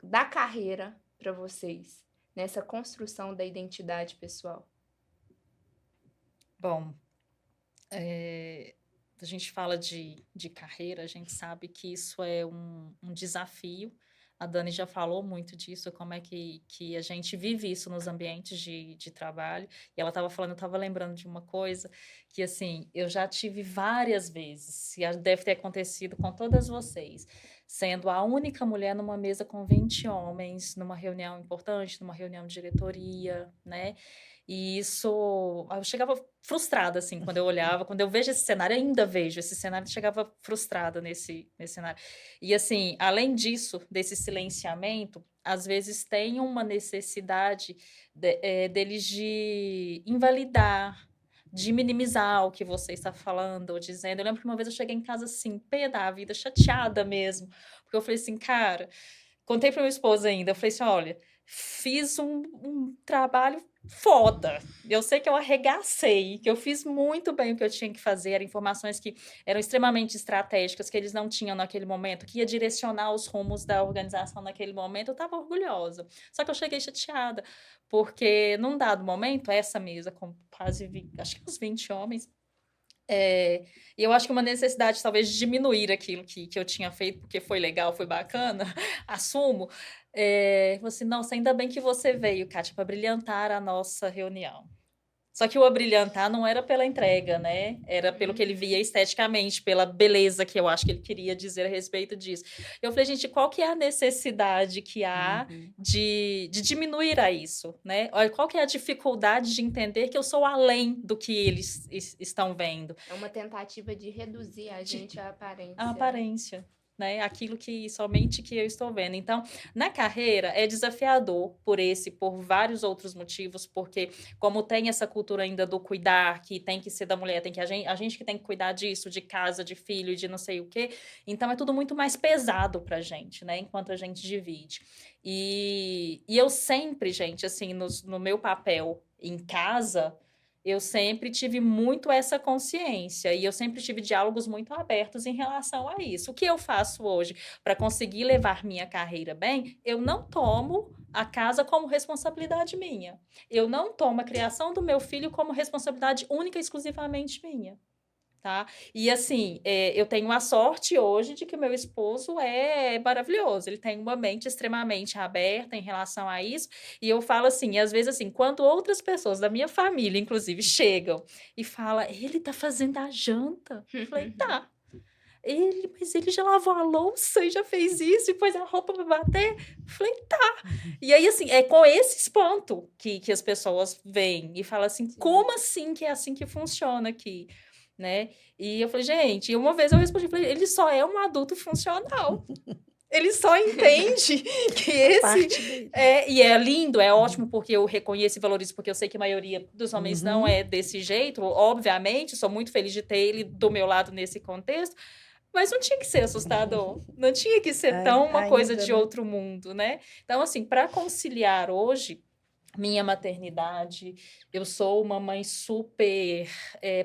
da carreira para vocês, nessa construção da identidade pessoal. Bom, a gente fala de carreira, a gente sabe que isso é um desafio. A Dani já falou muito disso, como é que a gente vive isso nos ambientes de trabalho. E ela estava falando, eu estava lembrando de uma coisa que, assim, eu já tive várias vezes, e deve ter acontecido com todas vocês, sendo a única mulher numa mesa com 20 homens, numa reunião importante, numa reunião de diretoria, né? E isso, eu chegava frustrada, assim, quando eu olhava, quando eu vejo esse cenário, ainda vejo esse cenário, eu chegava frustrada nesse cenário. E, assim, além disso, desse silenciamento, às vezes tem uma necessidade deles de invalidar, de minimizar o que você está falando ou dizendo. Eu lembro que uma vez eu cheguei em casa assim, pé da vida, chateada mesmo, porque eu falei assim, cara, contei para meu esposo ainda, eu falei assim, olha, fiz um trabalho foda. Eu sei que eu arregacei, que eu fiz muito bem o que eu tinha que fazer, eram informações que eram extremamente estratégicas, que eles não tinham naquele momento, que ia direcionar os rumos da organização naquele momento, eu estava orgulhosa. Só que eu cheguei chateada, porque num dado momento, essa mesa com quase, acho que uns 20 homens, e eu acho que uma necessidade, talvez, de diminuir aquilo que eu tinha feito, porque foi legal, foi bacana, assumo. Falei assim, nossa, ainda bem que você veio, Kátia, para brilhantar a nossa reunião. Só que o abrilhantar não era pela entrega, né? Era pelo que ele via esteticamente, pela beleza que eu acho que ele queria dizer a respeito disso. Eu falei, gente, qual que é a necessidade que há de diminuir a isso, né? Olha, qual que é a dificuldade de entender que eu sou além do que eles estão vendo? É uma tentativa de reduzir a gente à aparência. A aparência. Né? Aquilo que somente que eu estou vendo. Então, na carreira é desafiador por vários outros motivos, porque como tem essa cultura ainda do cuidar, que tem que ser da mulher, tem que a gente que tem que cuidar disso, de casa, de filho, de não sei o quê, então é tudo muito mais pesado pra gente, né? Enquanto a gente divide. E eu sempre, gente, assim, no meu papel em casa, eu sempre tive muito essa consciência e eu sempre tive diálogos muito abertos em relação a isso. O que eu faço hoje para conseguir levar minha carreira bem? Eu não tomo a casa como responsabilidade minha. Eu não tomo a criação do meu filho como responsabilidade única e exclusivamente minha. Tá? E assim, eu tenho a sorte hoje de que o meu esposo é maravilhoso, ele tem uma mente extremamente aberta em relação a isso, e eu falo assim, às vezes assim, quando outras pessoas da minha família, inclusive, chegam e falam, ele tá fazendo a janta, eu falei, tá, mas ele já lavou a louça e já fez isso, e pôs a roupa pra bater, eu falei, tá, e aí assim, é com esse espanto que as pessoas vêm e falam assim, como assim que é assim que funciona aqui? Né? E eu falei, gente, uma vez eu respondi, falei, ele só é um adulto funcional. Ele só entende que esse e é lindo, é ótimo, porque eu reconheço e valorizo, porque eu sei que a maioria dos homens não é desse jeito, obviamente, sou muito feliz de ter ele do meu lado nesse contexto, mas não tinha que ser assustador, não tinha que ser tão uma coisa de outro mundo, né? Então, assim, para conciliar hoje minha maternidade, eu sou uma mãe super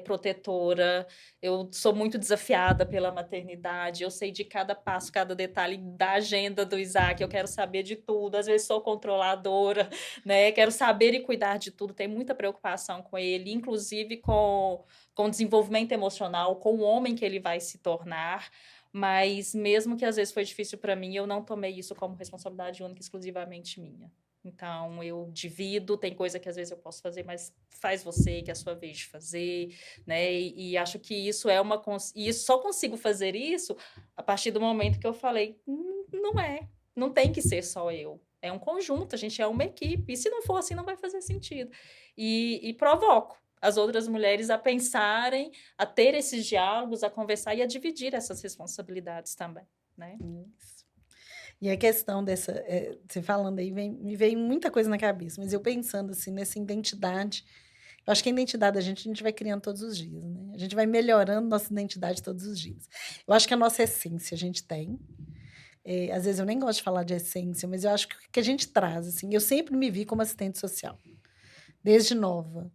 protetora, eu sou muito desafiada pela maternidade, eu sei de cada passo, cada detalhe da agenda do Isaac, eu quero saber de tudo, às vezes sou controladora, né? Quero saber e cuidar de tudo, tenho muita preocupação com ele, inclusive com o desenvolvimento emocional, com o homem que ele vai se tornar, mas mesmo que às vezes foi difícil para mim, eu não tomei isso como responsabilidade única e exclusivamente minha. Então, eu divido, tem coisa que às vezes eu posso fazer, mas faz você, que é a sua vez de fazer, né? E acho que isso é e só consigo fazer isso a partir do momento que eu falei, não tem que ser só eu. É um conjunto, a gente é uma equipe. E se não for assim, não vai fazer sentido. E provoco as outras mulheres a pensarem, a ter esses diálogos, a conversar e a dividir essas responsabilidades também, né? Isso. E a questão dessa, você falando aí, me veio muita coisa na cabeça, mas eu pensando assim, nessa identidade, eu acho que a identidade da gente vai criando todos os dias, né? A gente vai melhorando nossa identidade todos os dias. Eu acho que a nossa essência a gente tem. Às vezes eu nem gosto de falar de essência, mas eu acho que o que a gente traz, assim, eu sempre me vi como assistente social, desde nova.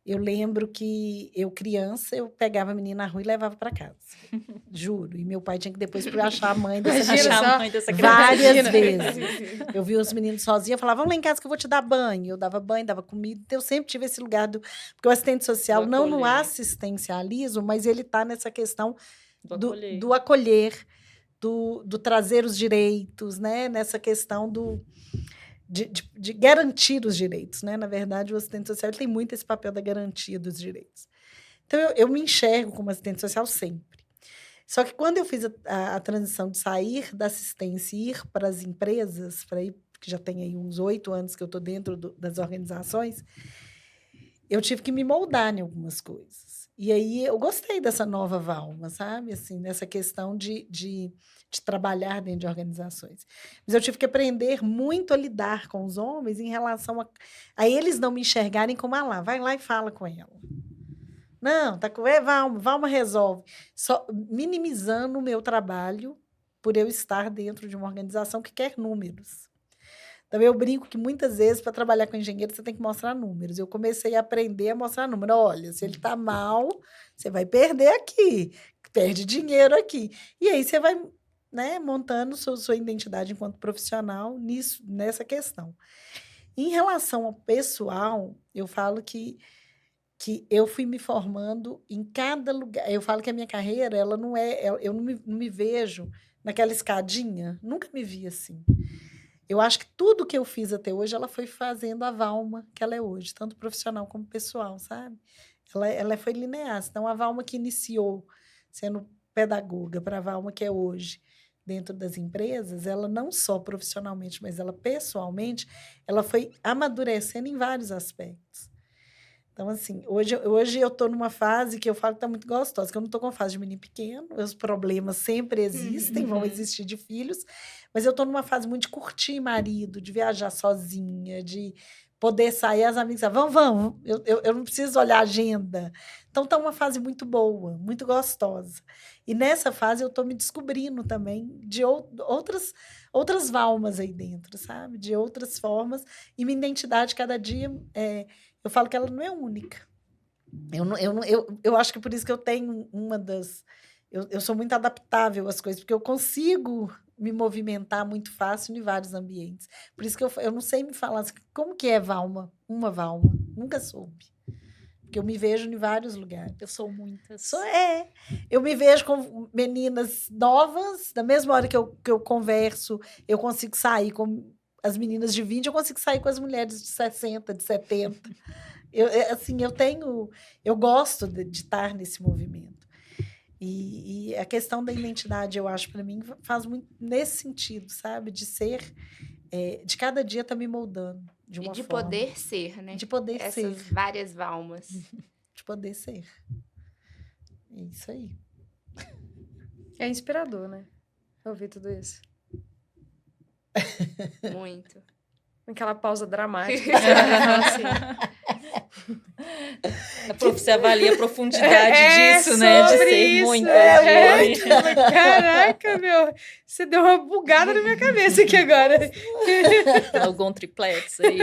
Eu lembro que eu, criança, eu pegava a menina na rua e levava para casa. Juro. E meu pai tinha que depois achar a mãe dessa criança. Várias vezes. Eu via os meninos sozinhos, eu falava, vamos lá em casa que eu vou te dar banho. Eu dava banho, dava comida. Então, eu sempre tive esse lugar porque o assistente social, não no assistencialismo, mas ele está nessa questão do acolher, do trazer os direitos, né? Nessa questão de garantir os direitos, né? Na verdade, o assistente social tem muito esse papel da garantia dos direitos. Então, eu me enxergo como assistente social sempre. Só que quando eu fiz a transição de sair da assistência e ir para as empresas, que já tem aí uns 8 anos que eu estou dentro das organizações, eu tive que me moldar em algumas coisas. E aí eu gostei dessa nova Valma, sabe? Assim, nessa questão de trabalhar dentro de organizações. Mas eu tive que aprender muito a lidar com os homens em relação a eles não me enxergarem como, vai lá e fala com ela. Não, tá com... Valma resolve. Só minimizando o meu trabalho por eu estar dentro de uma organização que quer números. Então, eu brinco que muitas vezes, para trabalhar com engenheiro, você tem que mostrar números. Eu comecei a aprender a mostrar números. Olha, se ele está mal, você vai perder aqui, perde dinheiro aqui. E aí você vai, né, montando sua identidade enquanto profissional nessa questão. Em relação ao pessoal, eu falo que eu fui me formando em cada lugar. Eu falo que a minha carreira, ela não é... Eu não me vejo naquela escadinha. Nunca me vi assim. Eu acho que tudo que eu fiz até hoje, ela foi fazendo a Valma que ela é hoje, tanto profissional como pessoal, sabe? Ela foi linear. Então, a Valma que iniciou sendo pedagoga para a Valma que é hoje dentro das empresas, ela não só profissionalmente, mas ela pessoalmente, ela foi amadurecendo em vários aspectos. Então, assim, hoje eu estou numa fase que eu falo que está muito gostosa, que eu não estou com fase de menino pequeno, os problemas sempre existem, vão existir de filhos, mas eu estou numa fase muito de curtir marido, de viajar sozinha, de poder sair, as amigas falam, vamos, eu não preciso olhar a agenda. Então, está uma fase muito boa, muito gostosa. E nessa fase eu estou me descobrindo também de outras Valmas aí dentro, sabe? De outras formas, e minha identidade cada dia eu falo que ela não é única. Eu acho que por isso que eu tenho uma das... Eu sou muito adaptável às coisas, porque eu consigo me movimentar muito fácil em vários ambientes. Por isso que eu não sei me falar assim, como que é Valma, uma Valma. Nunca soube. Porque eu me vejo em vários lugares. Eu sou muitas. Eu me vejo com meninas novas, da mesma hora que eu converso, eu consigo sair com as meninas de 20, eu consigo sair com as mulheres de 60, de 70. Eu gosto de estar nesse movimento. E a questão da identidade, eu acho, para mim, faz muito nesse sentido, sabe? De ser, de cada dia estar me moldando de uma de forma. poder ser, né? De poder ser. Essas várias Valmas. De poder ser. É isso aí. É inspirador, né? Ouvir tudo isso. Muito. Aquela pausa dramática. Você fala assim, Você avalia a profundidade disso, né? De sobre ser isso, muito. Caraca, meu. Você deu uma bugada na minha cabeça aqui agora. Algum triplex aí.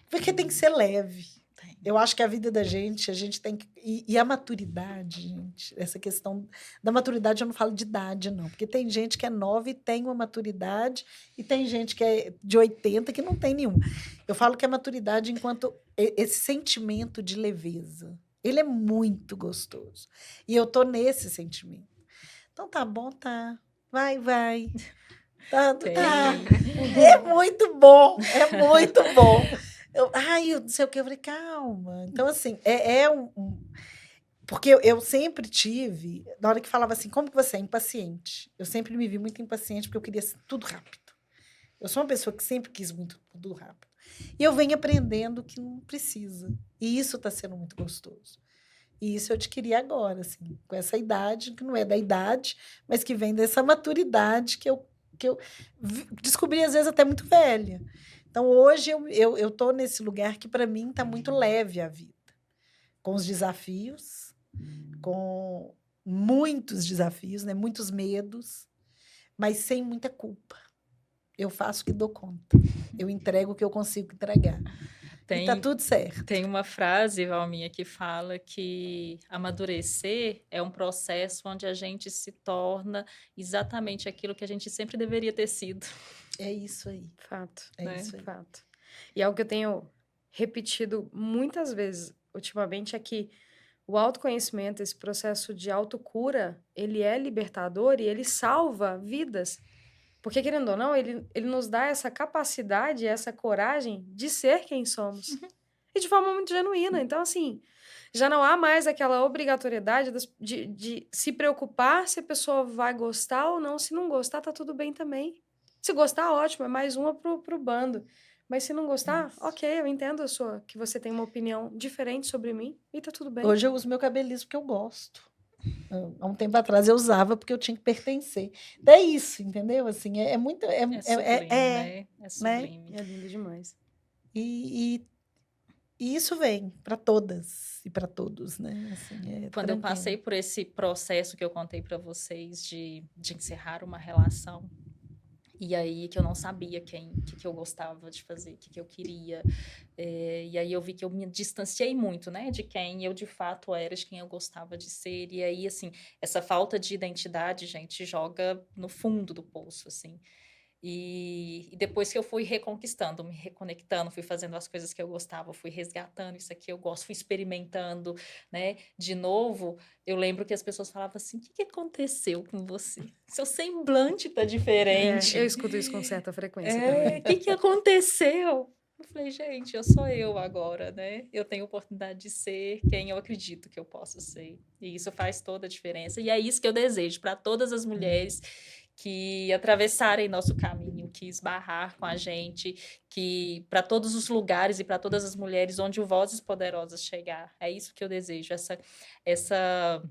Porque tem que ser leve. Eu acho que a vida da gente, a gente tem que... E a maturidade, gente, essa questão da maturidade, eu não falo de idade, não. Porque tem gente que é nova e tem uma maturidade, e tem gente que é de 80 que não tem nenhuma. Eu falo que a maturidade, enquanto esse sentimento de leveza, ele é muito gostoso. E eu tô nesse sentimento. Então, tá bom, tá. Vai. Tá. É muito bom, é muito bom. Eu não sei o que, eu falei, calma. Então, assim, porque eu sempre tive, na hora que falava assim, como que você é impaciente? Eu sempre me vi muito impaciente, porque eu queria tudo rápido. Eu sou uma pessoa que sempre quis muito tudo rápido. E eu venho aprendendo que não precisa. E isso está sendo muito gostoso. E isso eu adquiri agora, assim, com essa idade, que não é da idade, mas que vem dessa maturidade que eu descobri, às vezes, até muito velha. Então, hoje, eu estou nesse lugar que, para mim, está muito leve a vida. Com os desafios, com muitos desafios, né? Muitos medos, mas sem muita culpa. Eu faço o que dou conta. Eu entrego o que eu consigo entregar. E está tudo certo. Tem uma frase, Valminha, que fala que amadurecer é um processo onde a gente se torna exatamente aquilo que a gente sempre deveria ter sido. É isso aí. Fato. É isso aí. Fato. E algo que eu tenho repetido muitas vezes ultimamente é que o autoconhecimento, esse processo de autocura, ele é libertador e ele salva vidas. Porque, querendo ou não, ele nos dá essa capacidade, essa coragem de ser quem somos. E de forma muito genuína. Então, assim, já não há mais aquela obrigatoriedade de se preocupar se a pessoa vai gostar ou não. Se não gostar, tá tudo bem também. Se gostar, ótimo, é mais uma pro bando. Mas se não gostar, ok, eu entendo que você tem uma opinião diferente sobre mim e tá tudo bem. Hoje eu uso meu cabelo liso porque eu gosto. Há um tempo atrás eu usava porque eu tinha que pertencer. É isso, entendeu? Assim, é muito... É sublime, né? É sublime. É lindo demais. E E isso vem para todas e para todos, né? Assim, Quando eu tranquilo. passei por esse processo que eu contei para vocês de encerrar uma relação, e aí que eu não sabia que eu gostava de fazer, que eu queria. E aí eu vi que eu me distanciei muito, né, de quem eu de fato era, de quem eu gostava de ser. E aí, assim, essa falta de identidade, gente, joga no fundo do poço, assim. E depois que eu fui reconquistando, me reconectando, fui fazendo as coisas que eu gostava, fui resgatando isso aqui eu gosto, fui experimentando, né? De novo, eu lembro que as pessoas falavam assim: o que aconteceu com você? Seu semblante tá diferente. Eu escuto isso com certa frequência O também. que aconteceu? Eu falei, gente, eu sou eu agora, né? Eu tenho a oportunidade de ser quem eu acredito que eu posso ser. E isso faz toda a diferença. E é isso que eu desejo para todas as mulheres que atravessarem nosso caminho, que esbarrar com a gente, que para todos os lugares e para todas as mulheres onde o Vozes Poderosas chegar. É isso que eu desejo, essa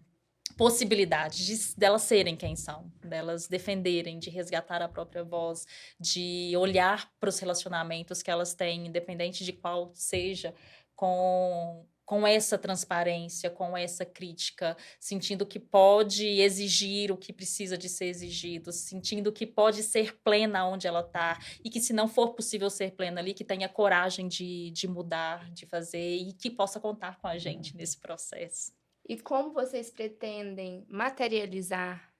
possibilidade delas serem quem são, delas defenderem, de resgatar a própria voz, de olhar para os relacionamentos que elas têm, independente de qual seja, com essa transparência, com essa crítica, sentindo que pode exigir o que precisa de ser exigido, sentindo que pode ser plena onde ela está e que se não for possível ser plena ali, que tenha coragem de mudar, de fazer e que possa contar com a gente nesse processo. E como vocês pretendem materializar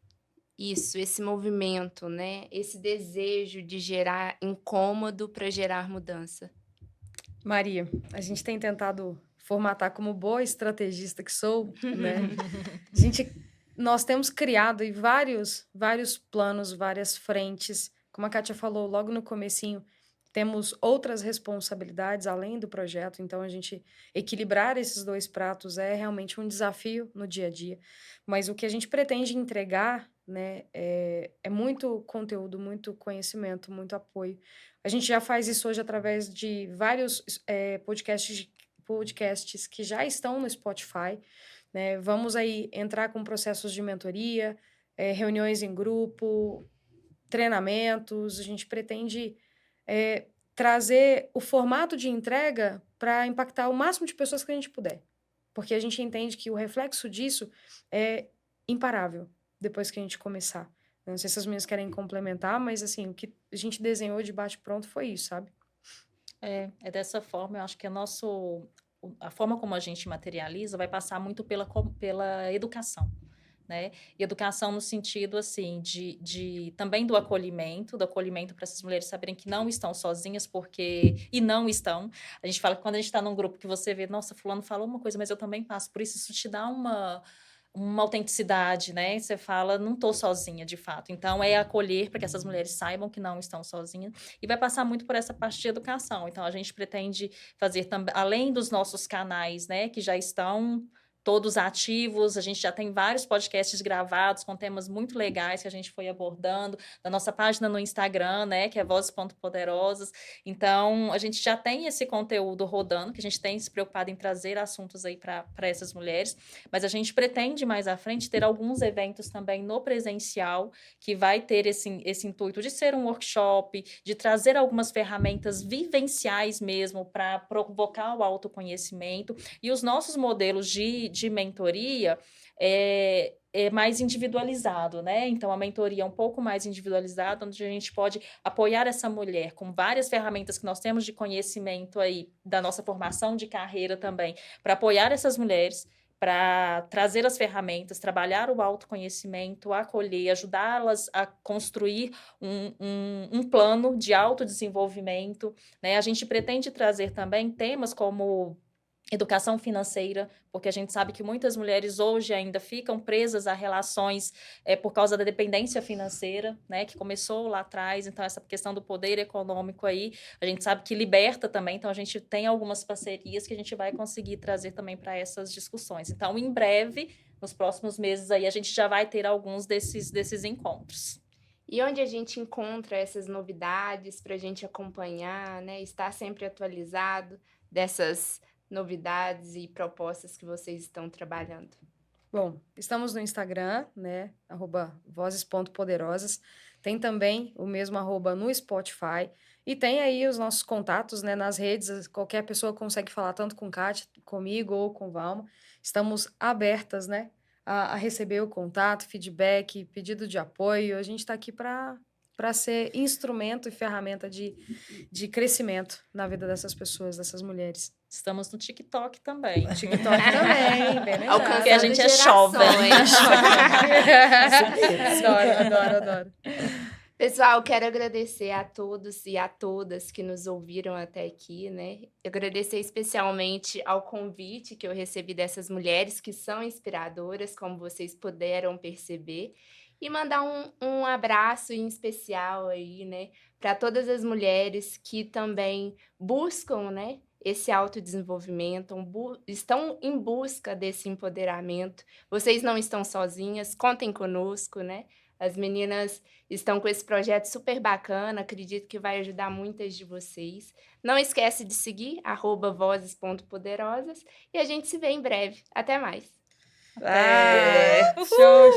isso, esse movimento, né? Esse desejo de gerar incômodo para gerar mudança? Maria, a gente tem tentado formatar como boa estrategista que sou, né? Nós temos criado aí vários planos, várias frentes. Como a Kátia falou logo no comecinho, temos outras responsabilidades além do projeto, então a gente equilibrar esses dois pratos é realmente um desafio no dia a dia. Mas o que a gente pretende entregar, né, é muito conteúdo, muito conhecimento, muito apoio. A gente já faz isso hoje através de vários podcasts que já estão no Spotify, né? Vamos aí entrar com processos de mentoria, reuniões em grupo, treinamentos. A gente pretende trazer o formato de entrega para impactar o máximo de pessoas que a gente puder. Porque a gente entende que o reflexo disso é imparável depois que a gente começar. Não sei se as meninas querem complementar, mas assim, o que a gente desenhou de bate-pronto foi isso, sabe? É dessa forma, eu acho que a forma como a gente materializa vai passar muito pela educação, né? E educação no sentido, assim, também do acolhimento para essas mulheres saberem que não estão sozinhas, e não estão. A gente fala que quando a gente está num grupo que você vê, nossa, fulano falou uma coisa, mas eu também passo por isso te dá uma autenticidade, né? Você fala, não estou sozinha, de fato. Então, é acolher para que essas mulheres saibam que não estão sozinhas e vai passar muito por essa parte de educação. Então, a gente pretende fazer também, além dos nossos canais, né, que já estão todos ativos, a gente já tem vários podcasts gravados com temas muito legais que a gente foi abordando, da nossa página no Instagram, né, que é vozes.poderosas. Então, a gente já tem esse conteúdo rodando, que a gente tem se preocupado em trazer assuntos aí para essas mulheres, mas a gente pretende mais à frente ter alguns eventos também no presencial, que vai ter esse intuito de ser um workshop, de trazer algumas ferramentas vivenciais mesmo para provocar o autoconhecimento, e os nossos modelos de mentoria é mais individualizado, né? Então, a mentoria é um pouco mais individualizada, onde a gente pode apoiar essa mulher com várias ferramentas que nós temos de conhecimento aí, da nossa formação de carreira também, para apoiar essas mulheres, para trazer as ferramentas, trabalhar o autoconhecimento, acolher, ajudá-las a construir um plano de autodesenvolvimento, né? A gente pretende trazer também temas como educação financeira, porque a gente sabe que muitas mulheres hoje ainda ficam presas a relações por causa da dependência financeira, né, que começou lá atrás. Então, essa questão do poder econômico aí, a gente sabe que liberta também. Então, a gente tem algumas parcerias que a gente vai conseguir trazer também para essas discussões. Então, em breve, nos próximos meses aí, a gente já vai ter alguns desses encontros. E onde a gente encontra essas novidades para a gente acompanhar, né, estar sempre atualizado dessas novidades e propostas que vocês estão trabalhando? Bom, estamos no Instagram, né? @vozes.poderosas. Tem também o mesmo @ no Spotify. E tem aí os nossos contatos, né, nas redes. Qualquer pessoa consegue falar tanto com Kátia, comigo ou com Valma. Estamos abertas, né, a receber o contato, feedback, pedido de apoio. A gente está aqui para ser instrumento e ferramenta de crescimento na vida dessas pessoas, dessas mulheres. Estamos no TikTok também. TikTok também, bem lembrado. Alcançando Porque a gente é gerações. Adoro. Pessoal, quero agradecer a todos e a todas que nos ouviram até aqui, né? Agradecer especialmente ao convite que eu recebi dessas mulheres que são inspiradoras, como vocês puderam perceber, e mandar um abraço em especial aí, né, para todas as mulheres que também buscam, né, esse autodesenvolvimento, estão em busca desse empoderamento. Vocês não estão sozinhas, contem conosco, né? As meninas estão com esse projeto super bacana, acredito que vai ajudar muitas de vocês. Não esquece de seguir, @vozes.poderosas, e a gente se vê em breve. Até mais! Show.